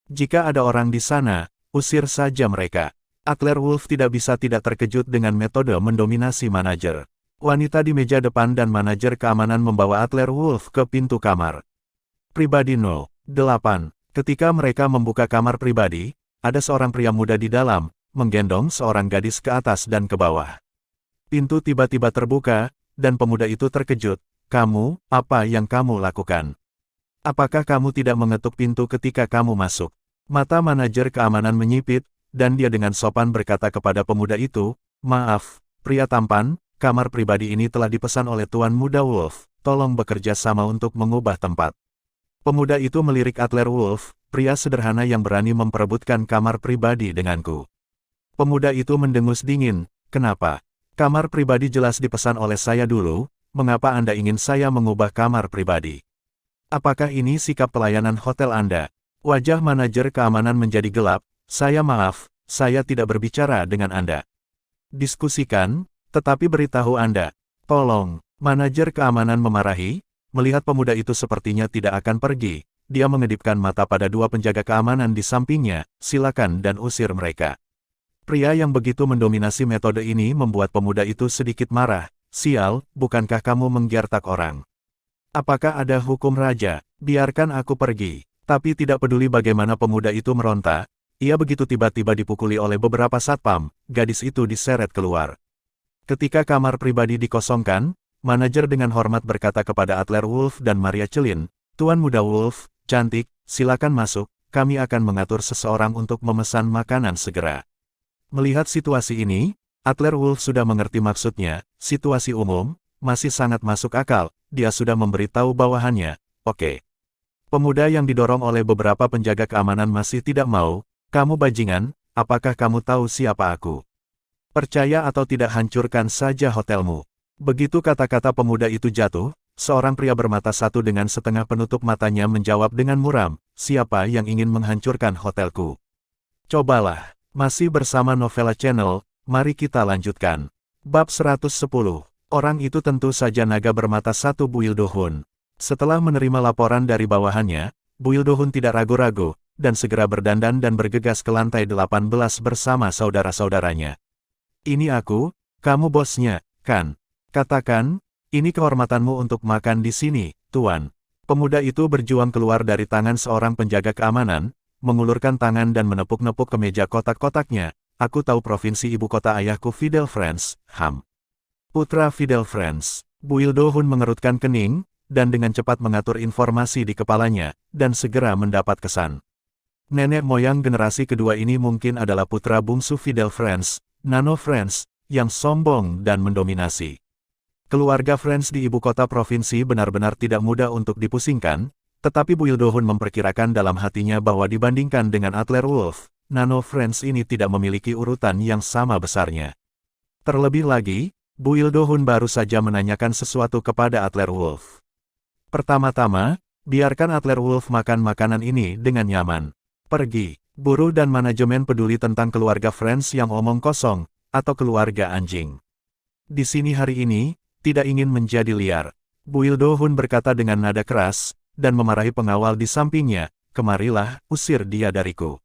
Jika ada orang di sana, usir saja mereka. Adler Wolf tidak bisa tidak terkejut dengan metode mendominasi manajer. Wanita di meja depan dan manajer keamanan membawa Adler Wolf ke pintu kamar pribadi 08. Ketika mereka membuka kamar pribadi, ada seorang pria muda di dalam, menggendong seorang gadis ke atas dan ke bawah. Pintu tiba-tiba terbuka, dan pemuda itu terkejut. Kamu, apa yang kamu lakukan? Apakah kamu tidak mengetuk pintu ketika kamu masuk? Mata manajer keamanan menyipit, dan dia dengan sopan berkata kepada pemuda itu, maaf, pria tampan, kamar pribadi ini telah dipesan oleh Tuan Muda Wolf, tolong bekerja sama untuk mengubah tempat. Pemuda itu melirik Adler Wolf, pria sederhana yang berani memperebutkan kamar pribadi denganku. Pemuda itu mendengus dingin, kenapa? Kamar pribadi jelas dipesan oleh saya dulu, mengapa Anda ingin saya mengubah kamar pribadi? Apakah ini sikap pelayanan hotel Anda? Wajah manajer keamanan menjadi gelap, saya maaf, saya tidak berbicara dengan Anda. Diskusikan, tetapi beritahu Anda. Tolong, manajer keamanan memarahi, melihat pemuda itu sepertinya tidak akan pergi, dia mengedipkan mata pada dua penjaga keamanan di sampingnya, silakan dan usir mereka. Pria yang begitu mendominasi metode ini membuat pemuda itu sedikit marah, sial, bukankah kamu menggertak orang? Apakah ada hukum raja? Biarkan aku pergi. Tapi tidak peduli bagaimana pemuda itu meronta, ia begitu tiba-tiba dipukuli oleh beberapa satpam, gadis itu diseret keluar. Ketika kamar pribadi dikosongkan, manajer dengan hormat berkata kepada Adler Wolf dan Maria Celin, Tuan Muda Wolf, cantik, silakan masuk, kami akan mengatur seseorang untuk memesan makanan segera. Melihat situasi ini, Adler Wolf sudah mengerti maksudnya, situasi umum, masih sangat masuk akal, dia sudah memberitahu bawahannya, oke. Pemuda yang didorong oleh beberapa penjaga keamanan masih tidak mau, kamu bajingan, apakah kamu tahu siapa aku? Percaya atau tidak hancurkan saja hotelmu. Begitu kata-kata pemuda itu jatuh, seorang pria bermata satu dengan setengah penutup matanya menjawab dengan muram, siapa yang ingin menghancurkan hotelku? Cobalah, masih bersama Novella Channel, mari kita lanjutkan. Bab 110, orang itu tentu saja naga bermata satu Bu Ildohun. Setelah menerima laporan dari bawahannya, Bu Ildohun tidak ragu-ragu, dan segera berdandan dan bergegas ke lantai 18 bersama saudara-saudaranya. Ini aku, kamu bosnya, kan? Katakan, ini kehormatanmu untuk makan di sini, Tuan. Pemuda itu berjuang keluar dari tangan seorang penjaga keamanan, mengulurkan tangan dan menepuk-nepuk ke meja kotak-kotaknya. Aku tahu provinsi ibu kota ayahku Fidel Franz, Ham. Putra Fidel Franz. Bu Ildohun mengerutkan kening, dan dengan cepat mengatur informasi di kepalanya, dan segera mendapat kesan. Nenek moyang generasi kedua ini mungkin adalah putra bungsu Fidel Franz, Nano Franz, yang sombong dan mendominasi. Keluarga Franz di ibu kota provinsi benar-benar tidak mudah untuk dipusingkan, tetapi Bu Ildohun memperkirakan dalam hatinya bahwa dibandingkan dengan Adler Wolf, Nano Franz ini tidak memiliki urutan yang sama besarnya. Terlebih lagi, Bu Ildohun baru saja menanyakan sesuatu kepada Adler Wolf. Pertama-tama, biarkan Adler Wolf makan makanan ini dengan nyaman. Pergi, buruh dan manajemen peduli tentang keluarga Franz yang omong kosong, atau keluarga anjing. Di sini hari ini, tidak ingin menjadi liar. Bu Ildohun berkata dengan nada keras, dan memarahi pengawal di sampingnya, kemarilah, usir dia dariku.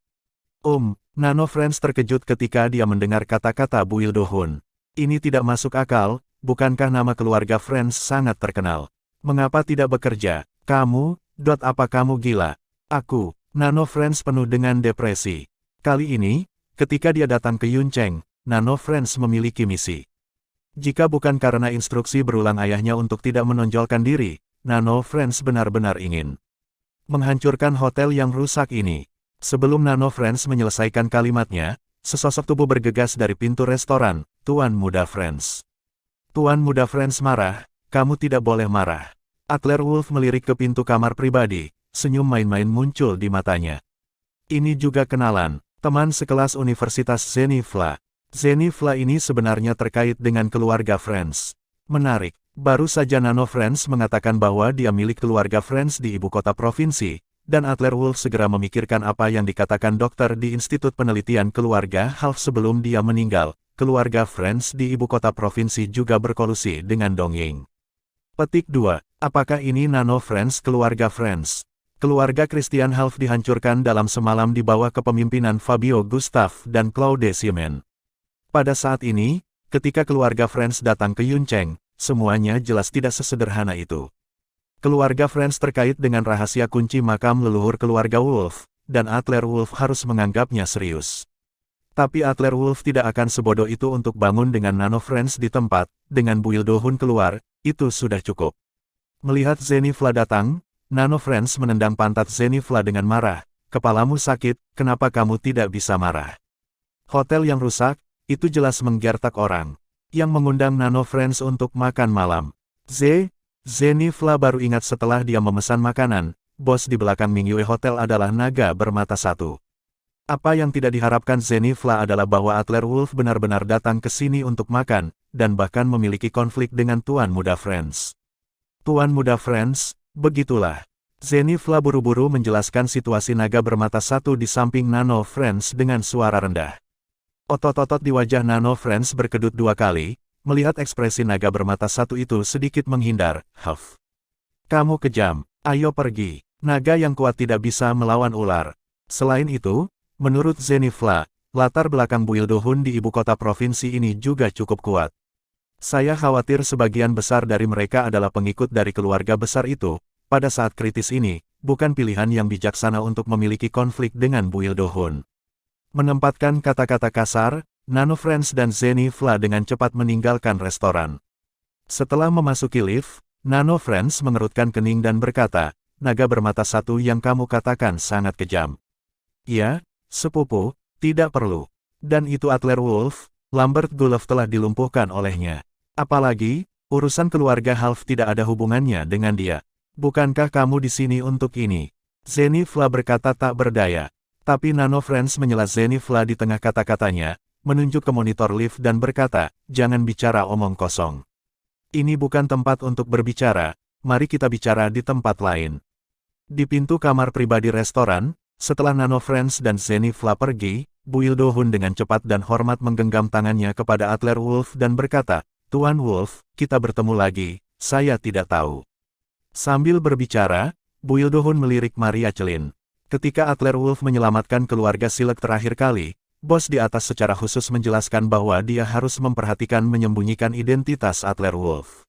Nano Franz terkejut ketika dia mendengar kata-kata Bu Ildohun. Ini tidak masuk akal, bukankah nama keluarga Franz sangat terkenal? Mengapa tidak bekerja? Kamu, apa kamu gila? Aku, Nano Franz penuh dengan depresi. Kali ini, ketika dia datang ke Yuncheng, Nano Franz memiliki misi. Jika bukan karena instruksi berulang ayahnya untuk tidak menonjolkan diri, Nano Franz benar-benar ingin menghancurkan hotel yang rusak ini. Sebelum Nano Franz menyelesaikan kalimatnya, sesosok tubuh bergegas dari pintu restoran, Tuan Muda Franz. Tuan Muda Franz marah, kamu tidak boleh marah. Adler Wolf melirik ke pintu kamar pribadi, senyum main-main muncul di matanya. Ini juga kenalan, teman sekelas Universitas Zenifla. Zenifla ini sebenarnya terkait dengan keluarga Friends. Menarik, baru saja Nano Friends mengatakan bahwa dia milik keluarga Friends di ibu kota provinsi, dan Adler Wolf segera memikirkan apa yang dikatakan dokter di Institut Penelitian Keluarga Half sebelum dia meninggal. Keluarga Friends di ibu kota provinsi juga berkolusi dengan Dongying. Petik 2. Apakah ini Nano Friends keluarga Friends? Keluarga Christian Half dihancurkan dalam semalam di bawah kepemimpinan Fabio Gustav dan Claude Siemen. Pada saat ini, ketika keluarga Friends datang ke Yuncheng, semuanya jelas tidak sesederhana itu. Keluarga Friends terkait dengan rahasia kunci makam leluhur keluarga Wolf, dan Adler Wolf harus menganggapnya serius. Tapi Adler Wolf tidak akan sebodoh itu untuk bangun dengan Nano Friends di tempat, dengan Bu Ildohun keluar, itu sudah cukup. Melihat Zenifla datang, Nano Friends menendang pantat Zenifla dengan marah. Kepalamu sakit, kenapa kamu tidak bisa marah? Hotel yang rusak, itu jelas menggertak orang. Yang mengundang Nano Friends untuk makan malam. Zenifla baru ingat setelah dia memesan makanan, bos di belakang Mingyue Hotel adalah naga bermata satu. Apa yang tidak diharapkan Zenifla adalah bahwa Adler Wolf benar-benar datang ke sini untuk makan, dan bahkan memiliki konflik dengan Tuan Muda Friends. Tuan Muda Friends, begitulah. Zenifla buru-buru menjelaskan situasi naga bermata satu di samping Nano Friends dengan suara rendah. Otot-otot di wajah Nano Friends berkedut dua kali. Melihat ekspresi naga bermata satu itu sedikit menghindar, Huff. Kamu kejam, ayo pergi. Naga yang kuat tidak bisa melawan ular. Selain itu, menurut Zenifla, latar belakang Bu Ildohun di ibu kota provinsi ini juga cukup kuat. Saya khawatir sebagian besar dari mereka adalah pengikut dari keluarga besar itu. Pada saat kritis ini, bukan pilihan yang bijaksana untuk memiliki konflik dengan Bu Ildohun. Menempatkan kata-kata kasar, Nano Friends dan Zenifla dengan cepat meninggalkan restoran. Setelah memasuki lift, Nano Friends mengerutkan kening dan berkata, naga bermata satu yang kamu katakan sangat kejam. Ya, sepupu, tidak perlu. Dan itu Adler Wolf, Lambert Gulov telah dilumpuhkan olehnya. Apalagi, urusan keluarga Half tidak ada hubungannya dengan dia. Bukankah kamu di sini untuk ini? Zenifla berkata tak berdaya. Tapi Nano Friends menyela Zenifla di tengah kata-katanya, menunjuk ke monitor lift dan berkata, jangan bicara omong kosong. Ini bukan tempat untuk berbicara, mari kita bicara di tempat lain. Di pintu kamar pribadi restoran, setelah Nano Friends dan Zenifla pergi, Bu Ildohun dengan cepat dan hormat menggenggam tangannya kepada Adler Wolf dan berkata, Tuan Wolf, kita bertemu lagi, saya tidak tahu. Sambil berbicara, Bu Ildohun melirik Maria Celin. Ketika Adler Wolf menyelamatkan keluarga Silek terakhir kali, bos di atas secara khusus menjelaskan bahwa dia harus memperhatikan menyembunyikan identitas Adler Wolf.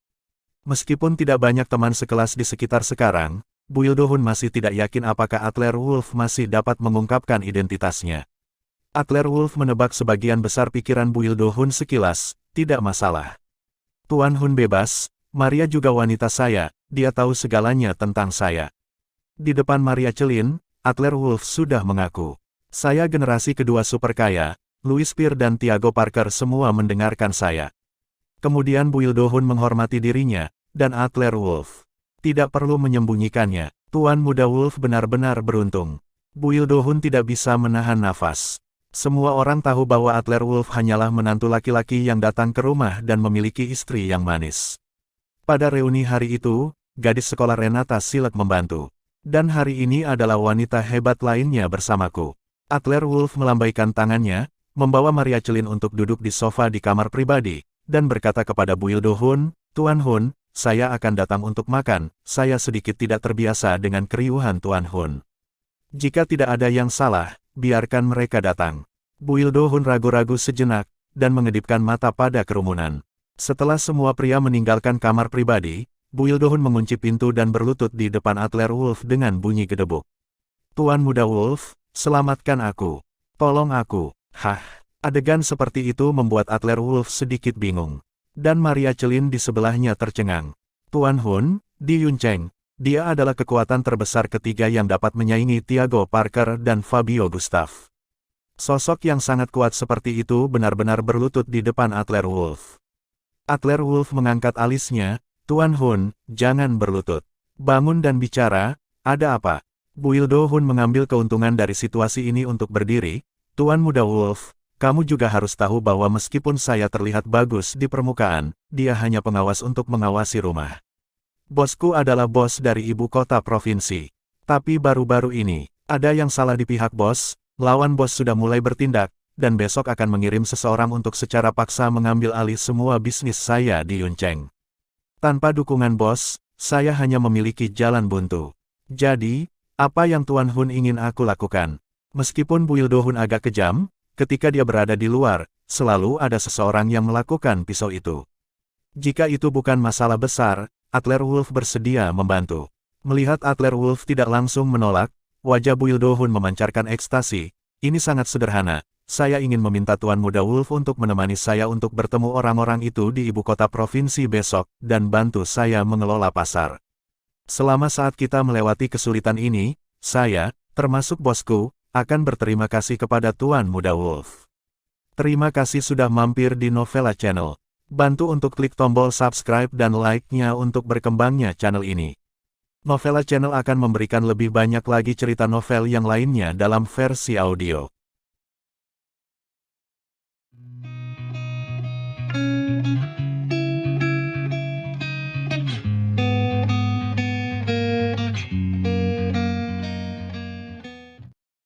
Meskipun tidak banyak teman sekelas di sekitar sekarang, Bu Ildohun masih tidak yakin apakah Adler Wolf masih dapat mengungkapkan identitasnya. Adler Wolf menebak sebagian besar pikiran Bu Ildohun sekilas, tidak masalah. Tuan Hun bebas, Maria juga wanita saya, dia tahu segalanya tentang saya. Di depan Maria Celin, Adler Wolf sudah mengaku. Saya generasi kedua super kaya, Louis Peer dan Tiago Parker semua mendengarkan saya. Kemudian Bu Ildohun menghormati dirinya, dan Adler Wolf. Tidak perlu menyembunyikannya, Tuan Muda Wolf benar-benar beruntung. Bu Ildohun tidak bisa menahan nafas. Semua orang tahu bahwa Adler Wolf hanyalah menantu laki-laki yang datang ke rumah dan memiliki istri yang manis. Pada reuni hari itu, gadis sekolah Renata Silek membantu. Dan hari ini adalah wanita hebat lainnya bersamaku. Adler Wolf melambaikan tangannya, membawa Maria Celin untuk duduk di sofa di kamar pribadi, dan berkata kepada Bu Ildohun, Tuan Hun, saya akan datang untuk makan, saya sedikit tidak terbiasa dengan keriuhan Tuan Hun. Jika tidak ada yang salah, biarkan mereka datang. Bu Ildohun ragu-ragu sejenak, dan mengedipkan mata pada kerumunan. Setelah semua pria meninggalkan kamar pribadi, Bu Ildohun mengunci pintu dan berlutut di depan Adler Wolf dengan bunyi gedebuk. Tuan Muda Wolf, selamatkan aku. Tolong aku. Hah. Adegan seperti itu membuat Adler Wolf sedikit bingung. Dan Maria Celin di sebelahnya tercengang. Tuan Hun, di Yuncheng, dia adalah kekuatan terbesar ketiga yang dapat menyaingi Tiago Parker dan Fabio Gustav. Sosok yang sangat kuat seperti itu benar-benar berlutut di depan Adler Wolf. Adler Wolf mengangkat alisnya, Tuan Hun, jangan berlutut. Bangun dan bicara, ada apa? Buildo Hun mengambil keuntungan dari situasi ini untuk berdiri. Tuan Muda Wolf, kamu juga harus tahu bahwa meskipun saya terlihat bagus di permukaan, dia hanya pengawas untuk mengawasi rumah. Bosku adalah bos dari ibu kota provinsi. Tapi baru-baru ini, ada yang salah di pihak bos, lawan bos sudah mulai bertindak, dan besok akan mengirim seseorang untuk secara paksa mengambil alih semua bisnis saya di Yuncheng. Tanpa dukungan bos, saya hanya memiliki jalan buntu. Jadi, apa yang Tuan Hun ingin aku lakukan? Meskipun Buildo Hun agak kejam, ketika dia berada di luar, selalu ada seseorang yang melakukan pisau itu. Jika itu bukan masalah besar, Adler Wolf bersedia membantu. Melihat Adler Wolf tidak langsung menolak, wajah Buildo Hun memancarkan ekstasi. Ini sangat sederhana. Saya ingin meminta Tuan Muda Wolf untuk menemani saya untuk bertemu orang-orang itu di ibu kota provinsi besok, dan bantu saya mengelola pasar. Selama saat kita melewati kesulitan ini, saya, termasuk bosku, akan berterima kasih kepada Tuan Muda Wolf. Terima kasih sudah mampir di Novella Channel. Bantu untuk klik tombol subscribe dan like-nya untuk berkembangnya channel ini. Novella Channel akan memberikan lebih banyak lagi cerita novel yang lainnya dalam versi audio.